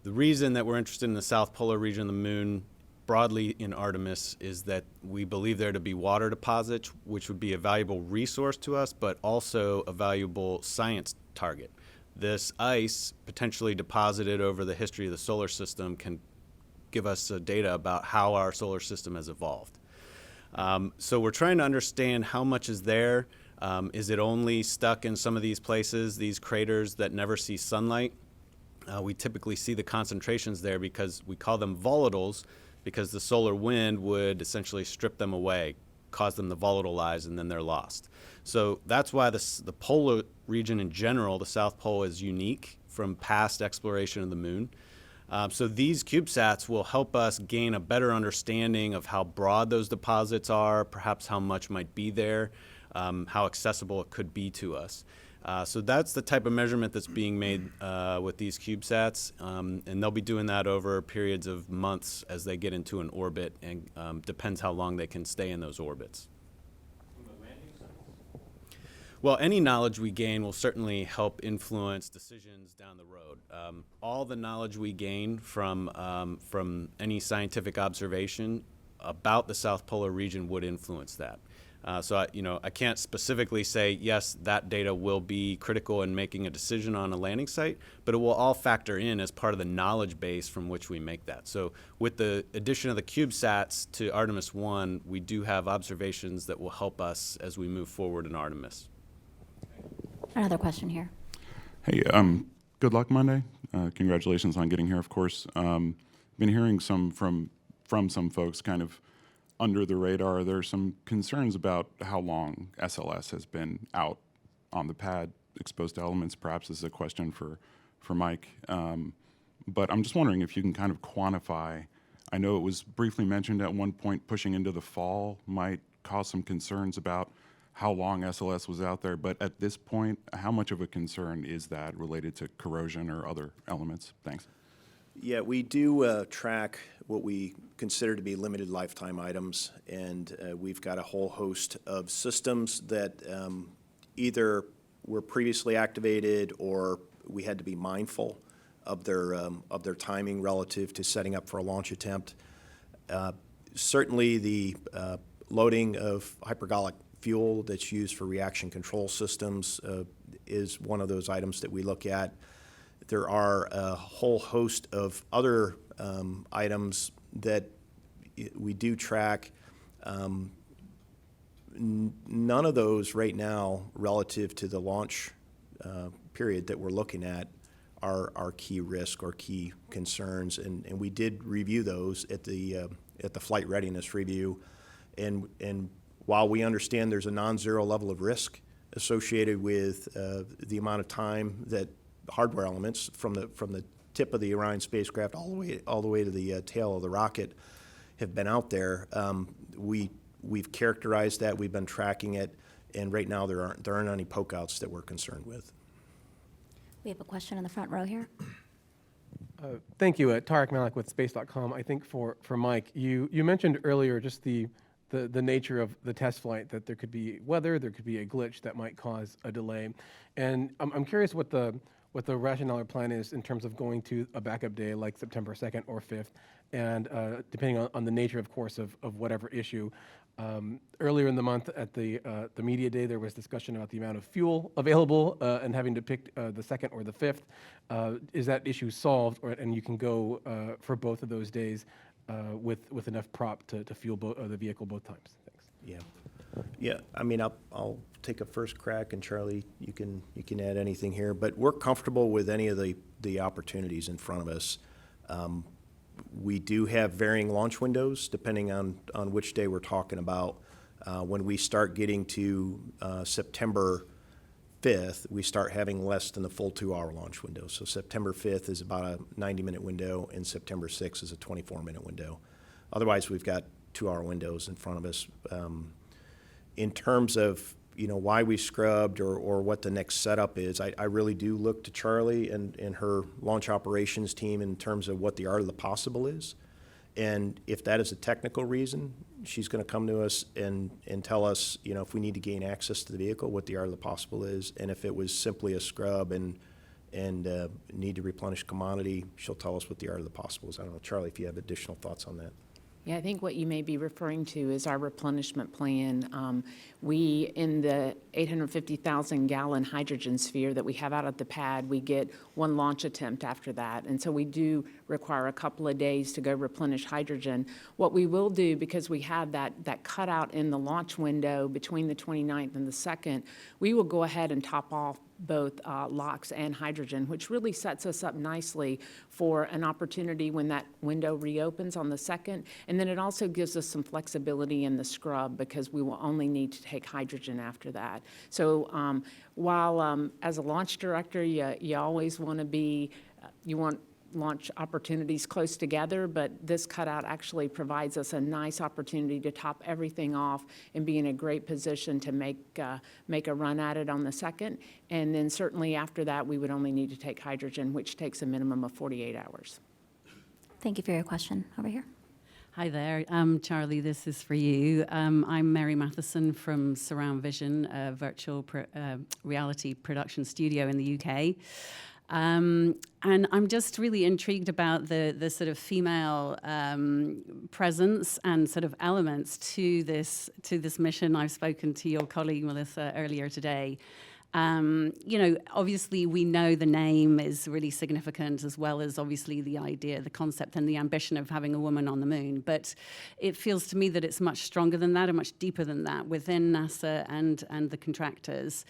The reason that we're interested in the South Polar region of the moon broadly in Artemis is that we believe there to be water deposits, which would be a valuable resource to us, but also a valuable science target. This ice, potentially deposited over the history of the solar system, can give us data about how our solar system has evolved. So we're trying to understand how much is there. Is it only stuck in some of these places, these craters that never see sunlight? We typically see the concentrations there because we call them volatiles, because the solar wind would essentially strip them away, cause them to volatilize, and then they're lost. So that's why the polar region in general, the South Pole, is unique from past exploration of the moon. So these CubeSats will help us gain a better understanding of how broad those deposits are, perhaps how much might be there, how accessible it could be to us. So that's the type of measurement that's being made with these CubeSats, and they'll be doing that over periods of months as they get into an orbit, and depends how long they can stay in those orbits. Well, any knowledge we gain will certainly help influence decisions down the road. All the knowledge we gain from any scientific observation about the South Polar region would influence that. So I can't specifically say, yes, that data will be critical in making a decision on a landing site, but it will all factor in as part of the knowledge base from which we make that. So with the addition of the CubeSats to Artemis I, we do have observations that will help us as we move forward in Artemis. Another question here. Hey, good luck Monday. Congratulations on getting here, of course. Been hearing from some folks kind of under the radar. There's some concerns about how long SLS has been out on the pad, exposed to elements. Perhaps this is a question for Mike. But I'm just wondering if you can kind of quantify. I know it was briefly mentioned at one point pushing into the fall might cause some concerns about how long SLS was out there, but at this point, how much of a concern is that related to corrosion or other elements? Thanks. Yeah, we do track what we consider to be limited lifetime items, and we've got a whole host of systems that either were previously activated or we had to be mindful of their timing relative to setting up for a launch attempt. Certainly the loading of hypergolic fuel that's used for reaction control systems is one of those items that we look at. There are a whole host of other items that we do track. None of those right now relative to the launch period that we're looking at are key risk or key concerns, and we did review those at the flight readiness review, and while we understand there's a non-zero level of risk associated with the amount of time that hardware elements from the tip of the Orion spacecraft all the way to the tail of the rocket have been out there, we've characterized that, we've been tracking it, and right now there aren't any pokeouts that we're concerned with. We have a question in the front row here. Thank you. Tarek Malik with Space.com. I think for Mike, you mentioned earlier just the nature of the test flight, that there could be weather, there could be a glitch that might cause a delay. And I'm curious what the rationale or plan is in terms of going to a backup day like September 2nd or 5th, and depending on the nature, of course, of whatever issue. Earlier in the month at the media day, there was discussion about the amount of fuel available and having to pick the 2nd or the 5th. Is that issue solved, and you can go for both of those days with enough prop to fuel the vehicle both times? Thanks. Yeah. I mean, I'll take a first crack, and Charlie, you can add anything here. But we're comfortable with any of the opportunities in front of us. We do have varying launch windows depending on which day we're talking about. When we start getting to September 5th, we start having less than the full 2-hour launch window. So September 5th is about a 90-minute window, and September 6th is a 24-minute window. Otherwise, we've got 2-hour windows in front of us. In terms of why we scrubbed or what the next setup is, I really do look to Charlie and her launch operations team in terms of what the art of the possible is. And if that is a technical reason, she's going to come to us and tell us, if we need to gain access to the vehicle, what the art of the possible is. And if it was simply a scrub and need to replenish commodity, she'll tell us what the art of the possible is. I don't know, Charlie, if you have additional thoughts on that. Yeah, I think what you may be referring to is our replenishment plan. We, in the 850,000-gallon hydrogen sphere that we have out at the pad, we get one launch attempt after that. And so we do require a couple of days to go replenish hydrogen. What we will do, because we have that cutout in the launch window between the 29th and the 2nd, we will go ahead and top off both LOX and hydrogen, which really sets us up nicely for an opportunity when that window reopens on the 2nd. And then it also gives us some flexibility in the scrub because we will only need to take hydrogen after that. So while as a launch director, you always want to be, you want launch opportunities close together, but this cutout actually provides us a nice opportunity to top everything off and be in a great position to make a run at it on the 2nd. And then certainly after that, we would only need to take hydrogen, which takes a minimum of 48 hours. Thank you for your question. Over here. Hi there, Charlie, this is for you. I'm Mary Matheson from Surround Vision, a virtual reality production studio in the UK. And I'm just really intrigued about the sort of female presence and sort of elements to this mission. I've spoken to your colleague Melissa earlier today. You know, obviously we know the name is really significant, as well as obviously the idea, the concept and the ambition of having a woman on the moon. But it feels to me that it's much stronger than that and much deeper than that within NASA and the contractors.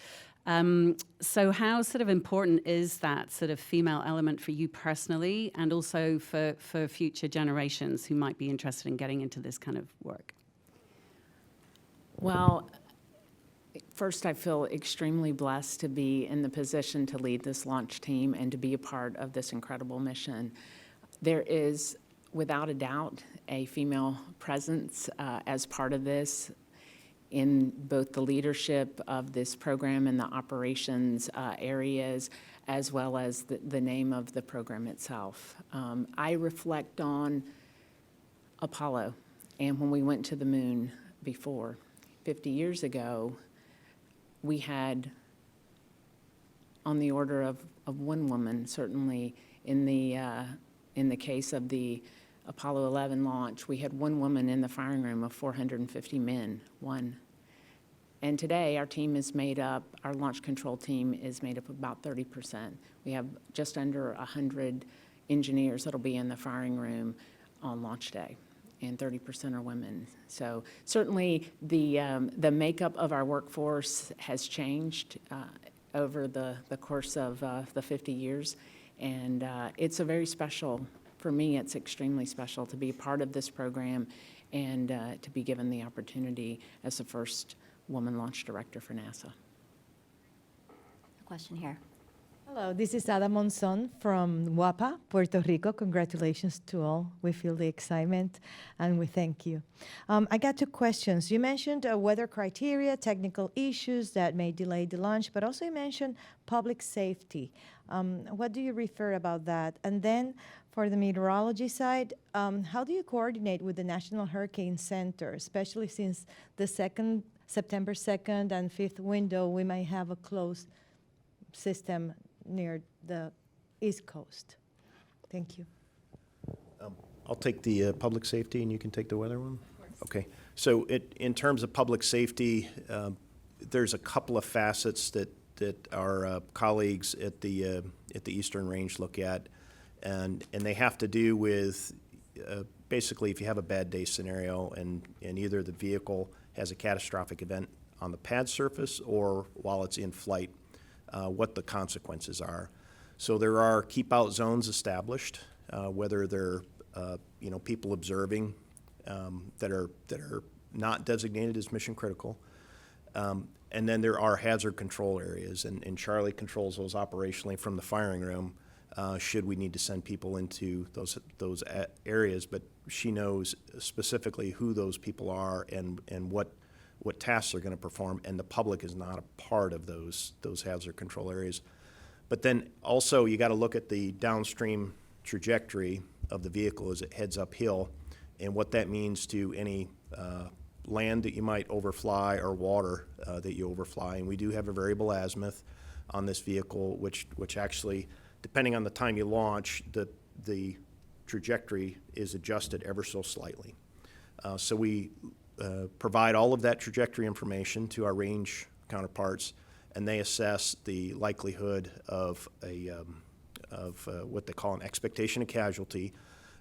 So how sort of important is that sort of female element for you personally, and also for future generations who might be interested in getting into this kind of work? Well, first, I feel extremely blessed to be in the position to lead this launch team and to be a part of this incredible mission. There is, without a doubt, a female presence as part of this in both the leadership of this program and the operations areas, as well as the name of the program itself. I reflect on Apollo and when we went to the moon before. 50 years ago, we had on the order of one woman, certainly in the case of the Apollo 11 launch, we had one woman in the firing room of 450 men, one. And today, our team is made up, our launch control team is made up of about 30%. We have just under 100 engineers that'll be in the firing room on launch day, and 30% are women. So certainly, the makeup of our workforce has changed over the course of the 50 years, and it's a very special. For me, it's extremely special to be part of this program and to be given the opportunity as the first woman launch director for NASA. A question here. Hello, this is Ada Monzon from Guapa, Puerto Rico. Congratulations to all. We feel the excitement and we thank you. I got two questions. You mentioned weather criteria, technical issues that may delay the launch, but also you mentioned public safety. What do you refer about that? And then for the meteorology side, how do you coordinate with the National Hurricane Center, especially since the September 2nd and 5th window, we might have a closed system near the East Coast? Thank you. I'll take the public safety, and you can take the weather one? Okay. So in terms of public safety, there's a couple of facets that our colleagues at the Eastern Range look at, and they have to do with basically if you have a bad day scenario and either the vehicle has a catastrophic event on the pad surface or while it's in flight, what the consequences are. So there are keep-out zones established, whether they're people observing that are not designated as mission critical. And then there are hazard control areas, and Charlie controls those operationally from the firing room should we need to send people into those areas. But she knows specifically who those people are and what tasks they're going to perform, and the public is not a part of those hazard control areas. But then also you got to look at the downstream trajectory of the vehicle as it heads uphill, and what that means to any land that you might overfly or water that you overfly. And we do have a variable azimuth on this vehicle, which actually, depending on the time you launch, the trajectory is adjusted ever so slightly. So we provide all of that trajectory information to our range counterparts, and they assess the likelihood of what they call an expectation of casualty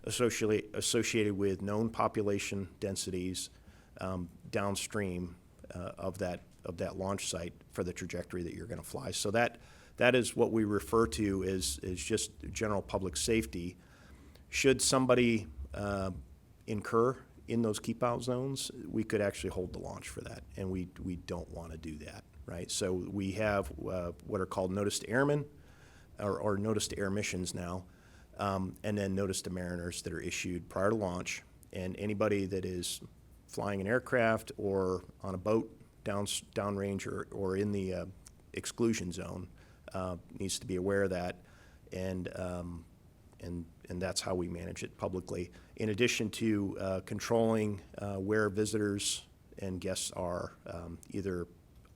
associated with known population densities downstream of that launch site for the trajectory that you're going to fly. So that That is what we refer to as just general public safety. Should somebody incur in those keep out zones, we could actually hold the launch for that, and we don't want to do that, right? So we have what are called notice to airmen, or notice to air missions now, and then notice to mariners that are issued prior to launch, and anybody that is flying an aircraft or on a boat downrange or in the exclusion zone needs to be aware of that, and that's how we manage it publicly. In addition to controlling where visitors and guests are, either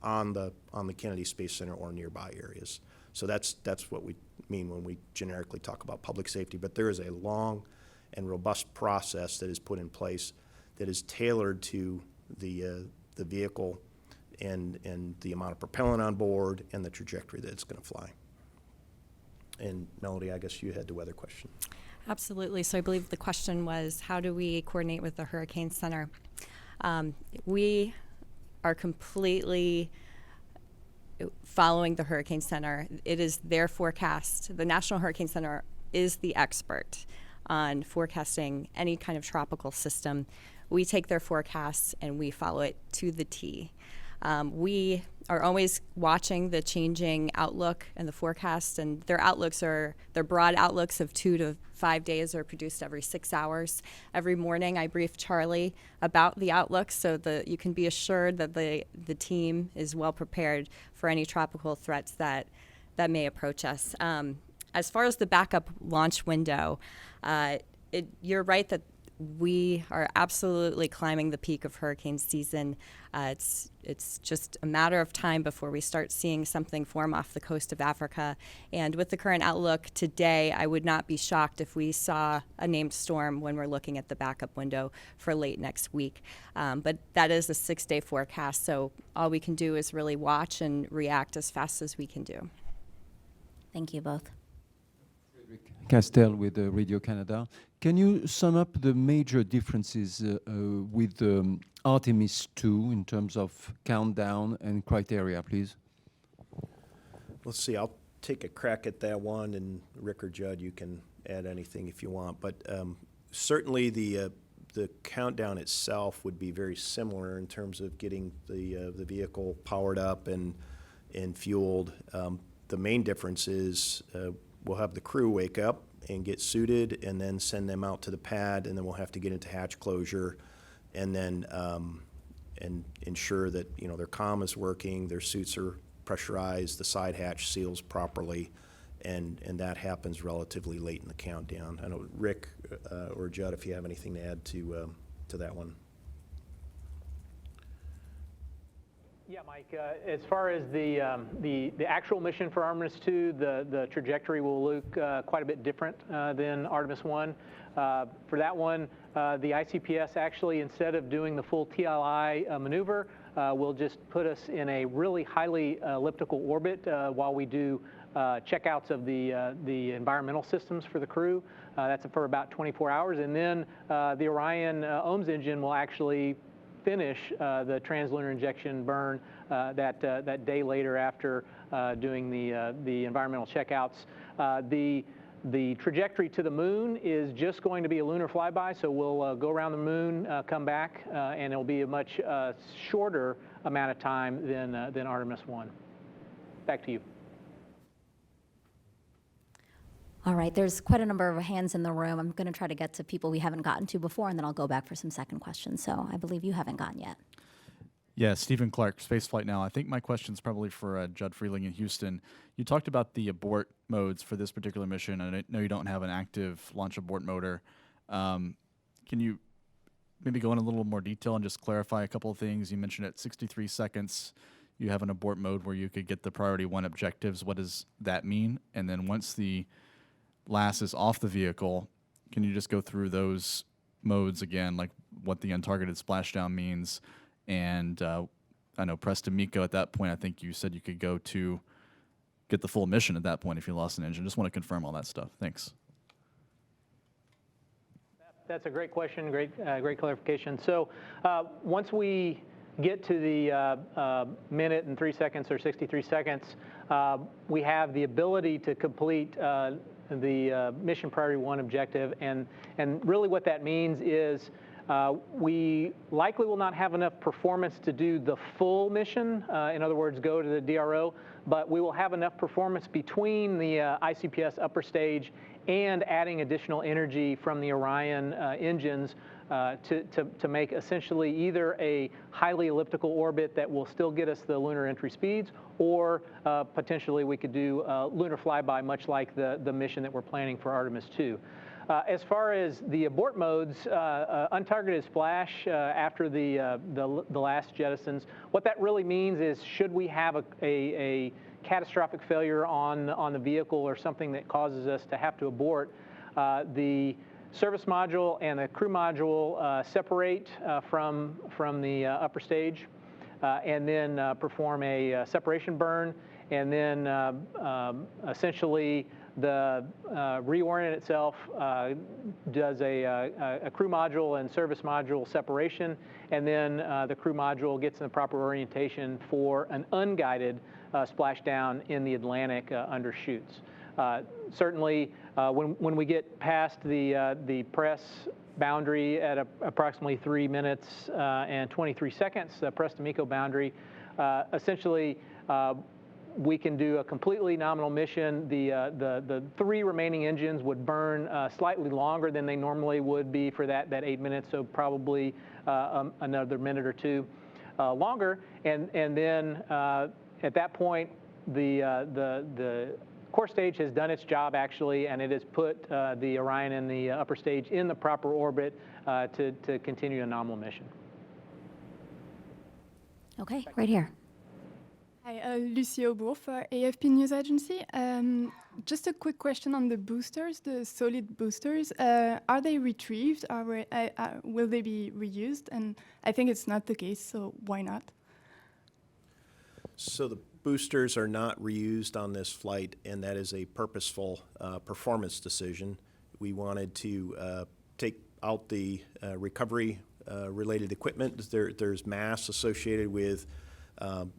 on the Kennedy Space Center or nearby areas. So that's what we mean when we generically talk about public safety. But there is a long and robust process that is put in place that is tailored to the vehicle and the amount of propellant on board and the trajectory that it's going to fly. And Melody, I guess you had the weather question. Absolutely. So I believe the question was, how do we coordinate with the Hurricane Center? We are completely following the Hurricane Center. It is their forecast. The National Hurricane Center is the expert on forecasting any kind of tropical system. We take their forecasts and we follow it to the T. We are always watching the changing outlook and the forecast, and their broad outlooks of 2 to 5 days are produced every 6 hours. Every morning I brief Charlie about the outlook so that you can be assured that the team is well prepared for any tropical threats that may approach us. As far as the backup launch window, you're right that we are absolutely climbing the peak of hurricane season. It's just a matter of time before we start seeing something form off the coast of Africa. And with the current outlook today, I would not be shocked if we saw a named storm when we're looking at the backup window for late next week. But that is a 6-day forecast, so all we can do is really watch and react as fast as we can do. Thank you both. Castel with Radio Canada. Can you sum up the major differences with Artemis II in terms of countdown and criteria, please? Let's see, I'll take a crack at that one, and Rick or Judd, you can add anything if you want. But certainly the countdown itself would be very similar in terms of getting the vehicle powered up and fueled. The main difference is we'll have the crew wake up and get suited and then send them out to the pad, and then we'll have to get into hatch closure and then and ensure that their comm is working, their suits are pressurized, the side hatch seals properly, and that happens relatively late in the countdown. I know Rick or Judd, if you have anything to add to that one. Yeah, Mike, as far as the actual mission for Artemis II, the trajectory will look quite a bit different than Artemis I. For that one, the ICPS actually, instead of doing the full TLI maneuver, will just put us in a really highly elliptical orbit while we do checkouts of the environmental systems for the crew. That's for about 24 hours. And then the Orion OMS engine will actually finish the translunar injection burn that day later after doing the environmental checkouts. The trajectory to the moon is just going to be a lunar flyby, so we'll go around the moon, come back, and it'll be a much shorter amount of time than Artemis I. Back to you. All right, there's quite a number of hands in the room. I'm going to try to get to people we haven't gotten to before, and then I'll go back for some second questions. So I believe you haven't gotten yet. Yeah, Stephen Clark, Spaceflight Now. I think my question's probably for Judd Freeling in Houston. You talked about the abort modes for this particular mission, and I know you don't have an active launch abort motor. Can you maybe go in a little more detail and just clarify a couple of things? You mentioned at 63 seconds you have an abort mode where you could get the priority 1 objectives. What does that mean? And then once the LAS is off the vehicle, can you just go through those modes again, like what the untargeted splashdown means? And I know Preston Miko at that point, I think you said you could go to get the full mission at that point if you lost an engine. Just want to confirm all that stuff. Thanks. That's a great question, great clarification. So once we get to the minute and 3 seconds or 63 seconds, we have the ability to complete the mission priority 1 objective. And really what that means is we likely will not have enough performance to do the full mission, in other words, go to the DRO, but we will have enough performance between the ICPS upper stage and adding additional energy from the Orion engines to make essentially either a highly elliptical orbit that will still get us the lunar entry speeds, or potentially we could do lunar flyby, much like the mission that we're planning for Artemis II. As far as the abort modes, untargeted splash after the last jettisons, what that really means is should we have a catastrophic failure on the vehicle or something that causes us to have to abort, the service module and the crew module separate from the upper stage and then perform a separation burn, and then essentially the reorient itself does a crew module and service module separation, and then the crew module gets in the proper orientation for an unguided splashdown in the Atlantic undershoots. Certainly, when we get past the press boundary at approximately 3 minutes and 23 seconds, the press to MECO boundary, essentially we can do a completely nominal mission. The 3 remaining engines would burn slightly longer than they normally would be for that 8 minutes, so probably another minute or 2 longer. And then at that point, the core stage has done its job actually, and it has put the Orion and the upper stage in the proper orbit to continue a nominal mission. Okay, right here. Hi, Lucie Aubourg for AFP News Agency. Just a quick question on the boosters, the solid boosters. Are they retrieved? Will they be reused? And I think it's not the case, so why not? So the boosters are not reused on this flight, and that is a purposeful performance decision. We wanted to take out the recovery-related equipment. There's mass associated with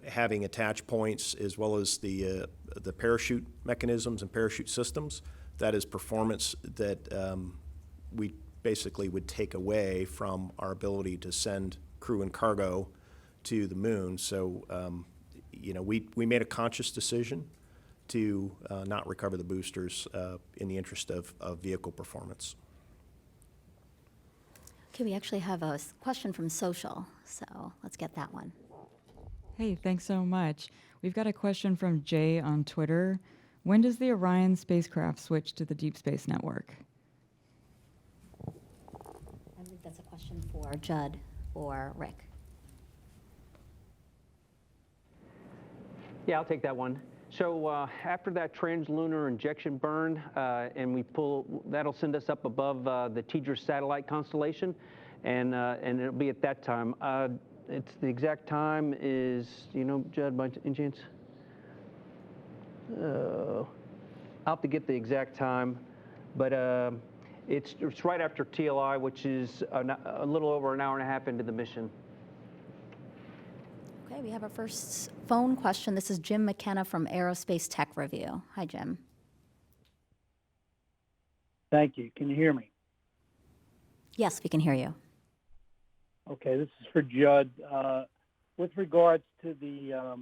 having attach points, as well as the parachute mechanisms and parachute systems. That is performance that we basically would take away from our ability to send crew and cargo to the moon. So, you know, we made a conscious decision to not recover the boosters in the interest of vehicle performance. Okay, we actually have a question from social, so let's get that one. Hey, thanks so much. We've got a question from Jay on Twitter. When does the Orion spacecraft switch to the Deep Space Network? I think that's a question for Judd or Rick. Yeah, I'll take that one. So after that translunar injection burn, and we pull, that'll send us up above the TDRS satellite constellation, and it'll be at that time. It's the exact time is, you know, Judd, by any chance? I'll have to get the exact time, but it's right after TLI, which is a little over an hour and a half into the mission. Okay, we have our first phone question. This is Jim McKenna from Aerospace Tech Review. Hi, Jim. Thank you. Can you hear me? Yes, we can hear you. Okay, this is for Judd. With regards to the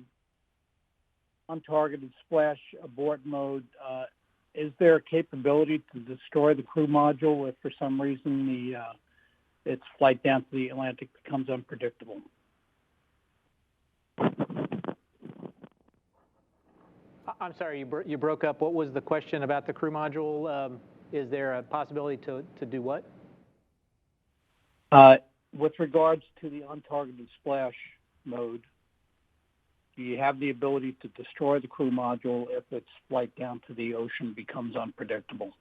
untargeted splash abort mode, is there a capability to destroy the crew module if for some reason its flight down to the Atlantic becomes unpredictable? I'm sorry, you broke up. What was the question about the crew module? Is there a possibility to do what? With regards to the untargeted splash mode, do you have the ability to destroy the crew module if its flight down to the ocean becomes unpredictable?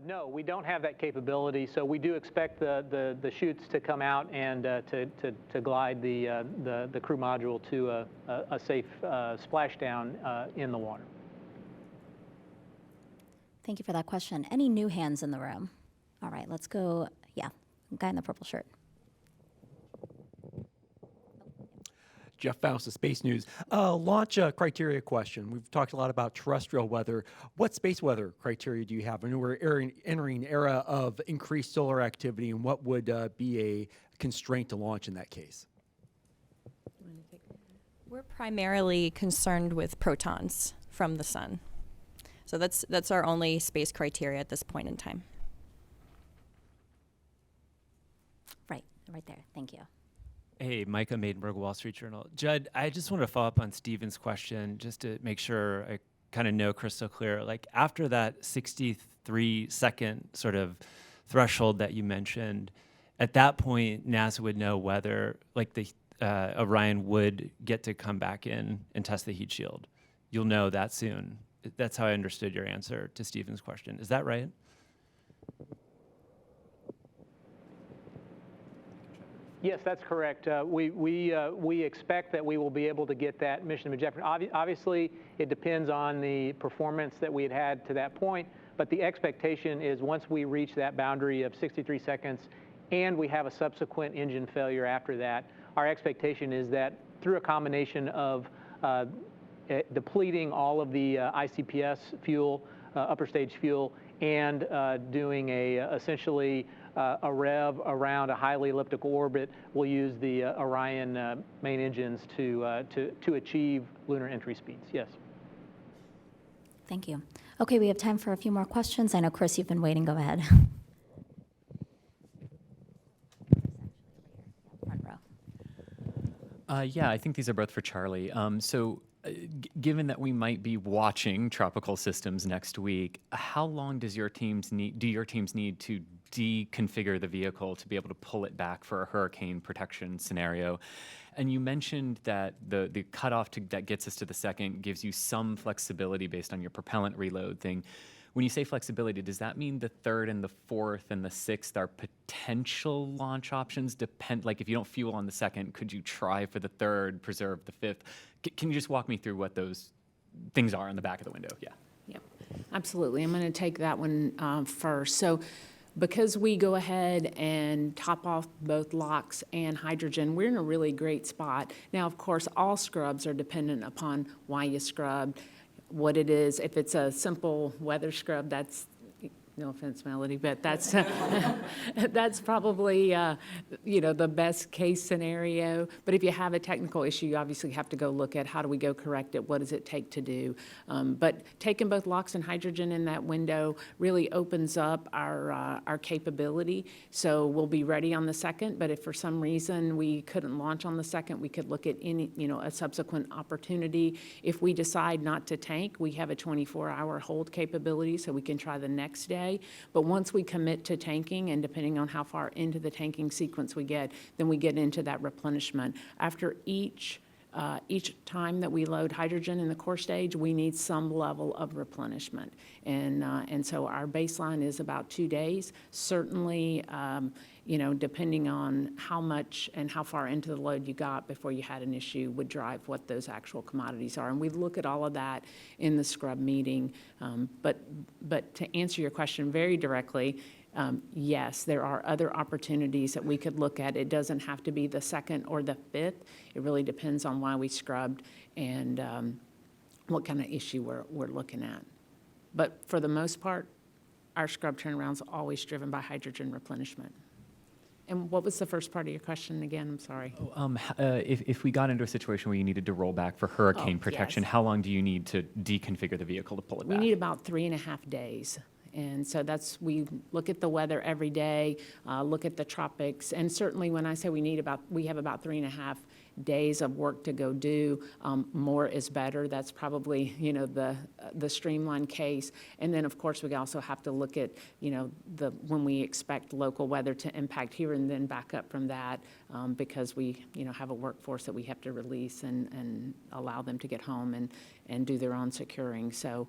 No, we don't have that capability. So we do expect the chutes to come out and to glide the crew module to a safe splashdown in the water. Thank you for that question. Any new hands in the room? All right, let's go. Yeah, guy in the purple shirt. Jeff Faust of Space News. Launch criteria question. We've talked a lot about terrestrial weather. What space weather criteria do you have? And we're entering an era of increased solar activity, and what would be a constraint to launch in that case? We're primarily concerned with protons from the sun. So that's our only space criteria at this point in time. Right there. Thank you. Hey, Micah Maidenberg, Wall Street Journal. Judd, I just want to follow up on Stephen's question just to make sure I kind of know crystal clear. Like after that 63-second sort of threshold that you mentioned, at that point, NASA would know whether like the Orion would get to come back in and test the heat shield. You'll know that soon. That's how I understood your answer to Stephen's question. Is that right? Yes, that's correct. We expect that we will be able to get that mission to Jefferson. Obviously, it depends on the performance that we had to that point, but the expectation is once we reach that boundary of 63 seconds and we have a subsequent engine failure after that, our expectation is that through a combination of depleting all of the ICPS fuel, upper stage fuel, and doing essentially a rev around a highly elliptical orbit, we'll use the Orion main engines to achieve lunar entry speeds. Yes. Thank you. Okay, we have time for a few more questions. I know, Chris, you've been waiting. Go ahead. Front row. Yeah, I think these are both for Charlie. Given that we might be watching tropical systems next week, how long does your teams need to deconfigure the vehicle to be able to pull it back for a hurricane protection scenario? And you mentioned that the cutoff that gets us to the second gives you some flexibility based on your propellant reload thing. When you say flexibility, does that mean the third and the fourth and the sixth are potential launch options? Like if you don't fuel on the second, could you try for the third, preserve the fifth? Can you just walk me through what those things are on the back of the window? Yeah. Yep, absolutely. I'm going to take that one first. So because we go ahead and top off both LOX and hydrogen, we're in a really great spot. Now, of course, all scrubs are dependent upon why you scrubbed, what it is. If it's a simple weather scrub, that's, no offense, Melody, but that's that's probably the best case scenario. But if you have a technical issue, you obviously have to go look at how do we go correct it, what does it take to do. But taking both LOX and hydrogen in that window really opens up our capability. So we'll be ready on the second, but if for some reason we couldn't launch on the second, we could look at any, a subsequent opportunity. If we decide not to tank, we have a 24-hour hold capability, so we can try the next day. But once we commit to tanking, and depending on how far into the tanking sequence we get, then we get into that replenishment. After each time that we load hydrogen in the core stage, we need some level of replenishment. And so our baseline is about 2 days. Certainly, depending on how much and how far into the load you got before you had an issue would drive what those actual commodities are. And we look at all of that in the scrub meeting. But to answer your question very directly, yes, there are other opportunities that we could look at. It doesn't have to be the second or the fifth. It really depends on why we scrubbed and what kind of issue we're looking at. But for the most part, our scrub turnaround's always driven by hydrogen replenishment. And what was the first part of your question again? I'm sorry. If we got into a situation where you needed to roll back for hurricane protection, yes. How long do you need to deconfigure the vehicle to pull it back? We need about 3.5 days. And so we look at the weather every day, look at the tropics. And certainly when I say we have about 3.5 days of work to go do, more is better. That's probably, the streamlined case. And then of course we also have to look at, when we expect local weather to impact here and then back up from that, because we, have a workforce that we have to release and allow them to get home and do their own securing. So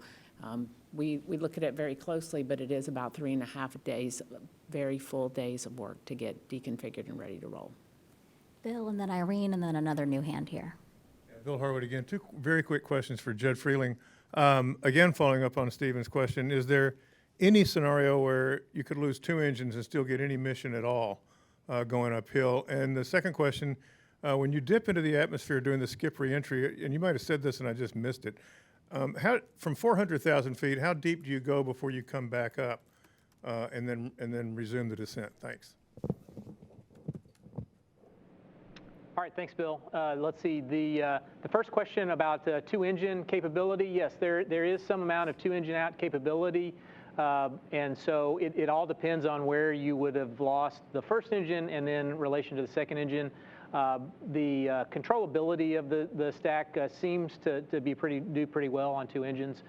we look at it very closely, but it is about 3.5 days, very full days of work to get deconfigured and ready to roll. Bill, and then Irene, and then another new hand here. Bill Harwood again. 2 very quick questions for Judd Freeling. Again, following up on Stephen's question, is there any scenario where you could lose 2 engines and still get any mission at all going uphill? And the second question, when you dip into the atmosphere during the skip reentry, and you might have said this and I just missed it, from 400,000 feet, how deep do you go before you come back up and then resume the descent? Thanks. All right, thanks, Bill. Let's see, the first question about two-engine capability, yes, there is some amount of two-engine out capability, and so it all depends on where you would have lost the first engine and then in relation to the second engine. The controllability of the stack seems to do pretty well on two engines,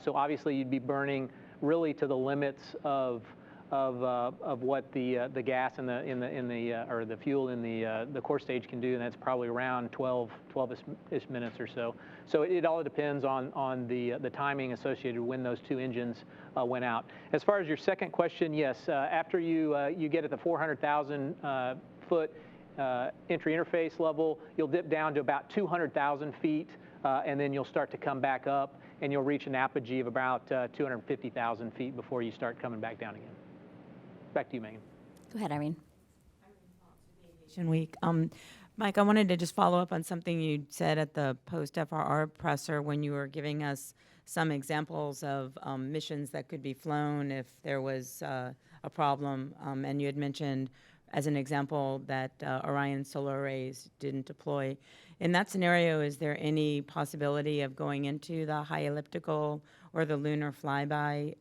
so obviously you'd be burning really to the limits of what the gas or the fuel in the core stage can do, and that's probably around 12-ish minutes or so. So it all depends on the timing associated when those two engines went out. As far as your second question, yes, after you get at the 400,000 foot entry interface level, you'll dip down to about 200,000 feet, and then you'll start to come back up, and you'll reach an apogee of about 250,000 feet before you start coming back down again. Back to you, Megan. Go ahead, Irene. Week. Mike, I wanted to just follow up on something you said at the post-FRR presser when you were giving us some examples of missions that could be flown if there was a problem, and you had mentioned as an example that Orion solar arrays didn't deploy. In that scenario, is there any possibility of going into the high elliptical or the lunar flyby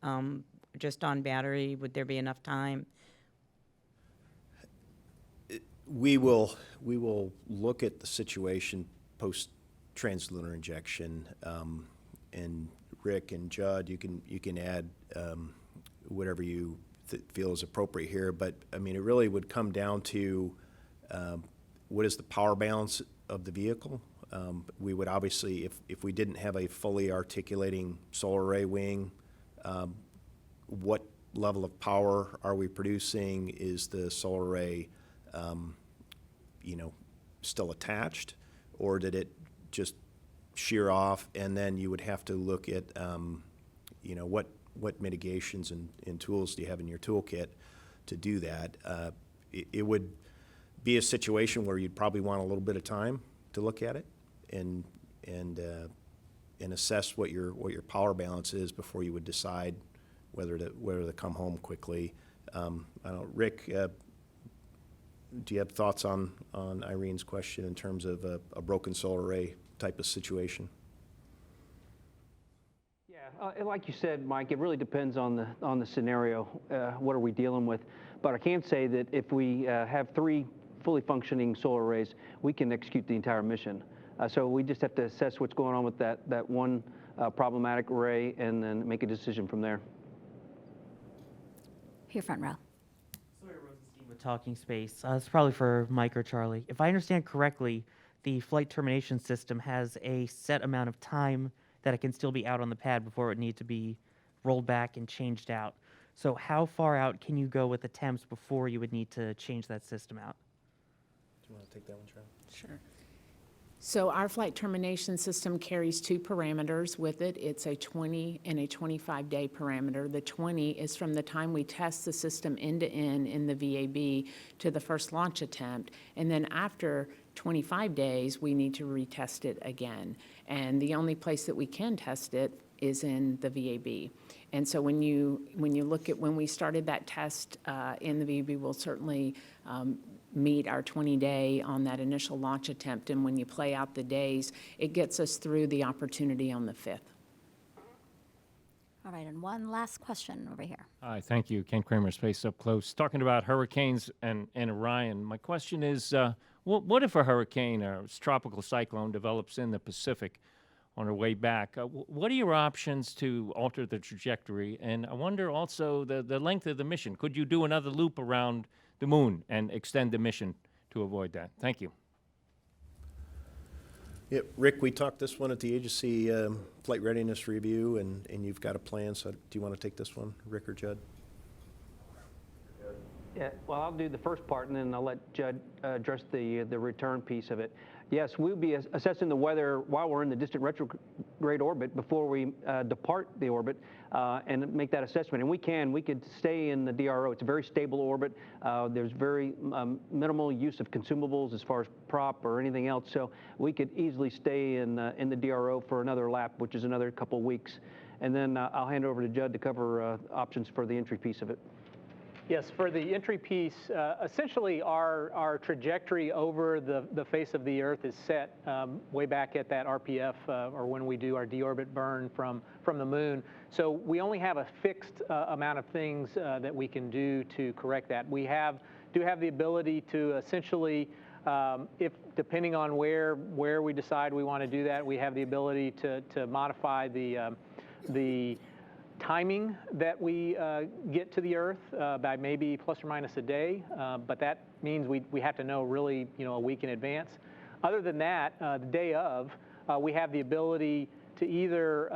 just on battery? Would there be enough time? We will look at the situation post translunar injection, and Rick and Judd, you can add whatever you feel is appropriate here. But I mean, it really would come down to what is the power balance of the vehicle. We would obviously, if we didn't have a fully articulating solar array wing, what level of power are we producing? Is the solar array still attached, or did it just shear off? And then you would have to look at what mitigations and tools do you have in your toolkit to do that. It would be a situation where you'd probably want a little bit of time to look at it and assess what your power balance is before you would decide whether to come home quickly. I don't know, Rick, do you have thoughts on Irene's question in terms of a broken solar array type of situation? Yeah, like you said, Mike, it really depends on the scenario. What are we dealing with? But I can say that if we have 3 fully functioning solar arrays, we can execute the entire mission. So we just have to assess what's going on with that one problematic array and then make a decision from there. Here, front row. With Talking Space. It's probably for Mike or Charlie. If I understand correctly, the flight termination system has a set amount of time that it can still be out on the pad before it needs to be rolled back and changed out. So how far out can you go with attempts before you would need to change that system out? Do you want to take that one, Charlie? Sure. So our flight termination system carries 2 parameters with it. It's a 20 and a 25-day parameter. The 20 is from the time we test the system end-to-end in the VAB to the first launch attempt, and then after 25 days, we need to retest it again. And the only place that we can test it is in the VAB. And so when you look at when we started that test in the VAB, we'll certainly meet our 20-day on that initial launch attempt. And when you play out the days, it gets us through the opportunity on the 5th. All right, and one last question over here. Hi, thank you. Ken Kramer, Space Up Close. Talking about hurricanes and Orion, my question is, what if a hurricane or a tropical cyclone develops in the Pacific on our way back? What are your options to alter the trajectory? And I wonder also the length of the mission. Could you do another loop around the moon and extend the mission to avoid that? Thank you. Yeah, Rick, we talked this one at the agency flight readiness review, and you've got a plan. So do you want to take this one, Rick or Judd? Yeah, well, I'll do the first part, and then I'll let Judd address the return piece of it. Yes, we'll be assessing the weather while we're in the distant retrograde orbit before we depart the orbit and make that assessment. And we could stay in the DRO. It's a very stable orbit. There's very minimal use of consumables as far as prop or anything else. So we could easily stay in the DRO for another lap, which is another couple weeks. And then I'll hand it over to Judd to cover options for the entry piece of it. Yes, for the entry piece, essentially our trajectory over the face of the Earth is set way back at that RPF, or when we do our deorbit burn from the moon. So we only have a fixed amount of things that we can do to correct that. We do have the ability to essentially, if depending on where we decide we want to do that, we have the ability to modify the timing that we get to the Earth by maybe plus or minus a day, but that means we have to know really, a week in advance. Other than that, the day of, we have the ability to either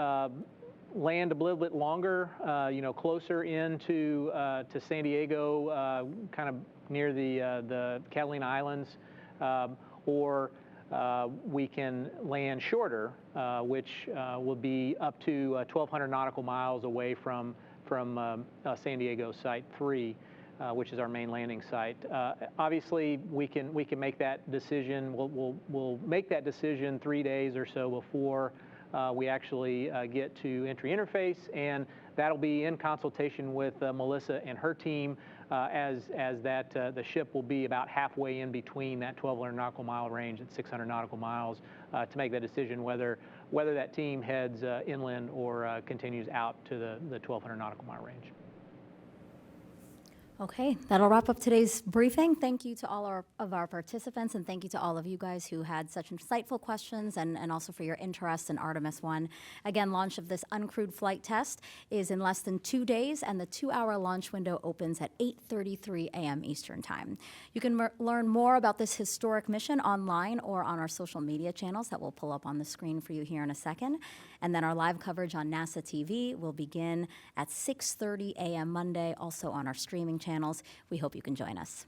land a little bit longer, closer into to San Diego, kind of near the Catalina Islands, or we can land shorter, which will be up to 1,200 nautical miles away from San Diego Site 3, which is our main landing site. Obviously, we can make that decision. We'll make that decision 3 days or so before we actually get to entry interface, and that'll be in consultation with Melissa and her team, as that the ship will be about halfway in between that 1,200 nautical mile range at 600 nautical miles to make that decision whether that team heads inland or continues out to the 1,200 nautical mile range. Okay, that'll wrap up today's briefing. Thank you to all of our participants, and thank you to all of you guys who had such insightful questions and also for your interest in Artemis I. Again, launch of this uncrewed flight test is in less than 2 days, and the 2-hour launch window opens at 8:33 a.m. Eastern Time. You can learn more about this historic mission online or on our social media channels that we'll pull up on the screen for you here in a second. And then our live coverage on NASA TV will begin at 6:30 a.m. Monday, also on our streaming channels. We hope you can join us.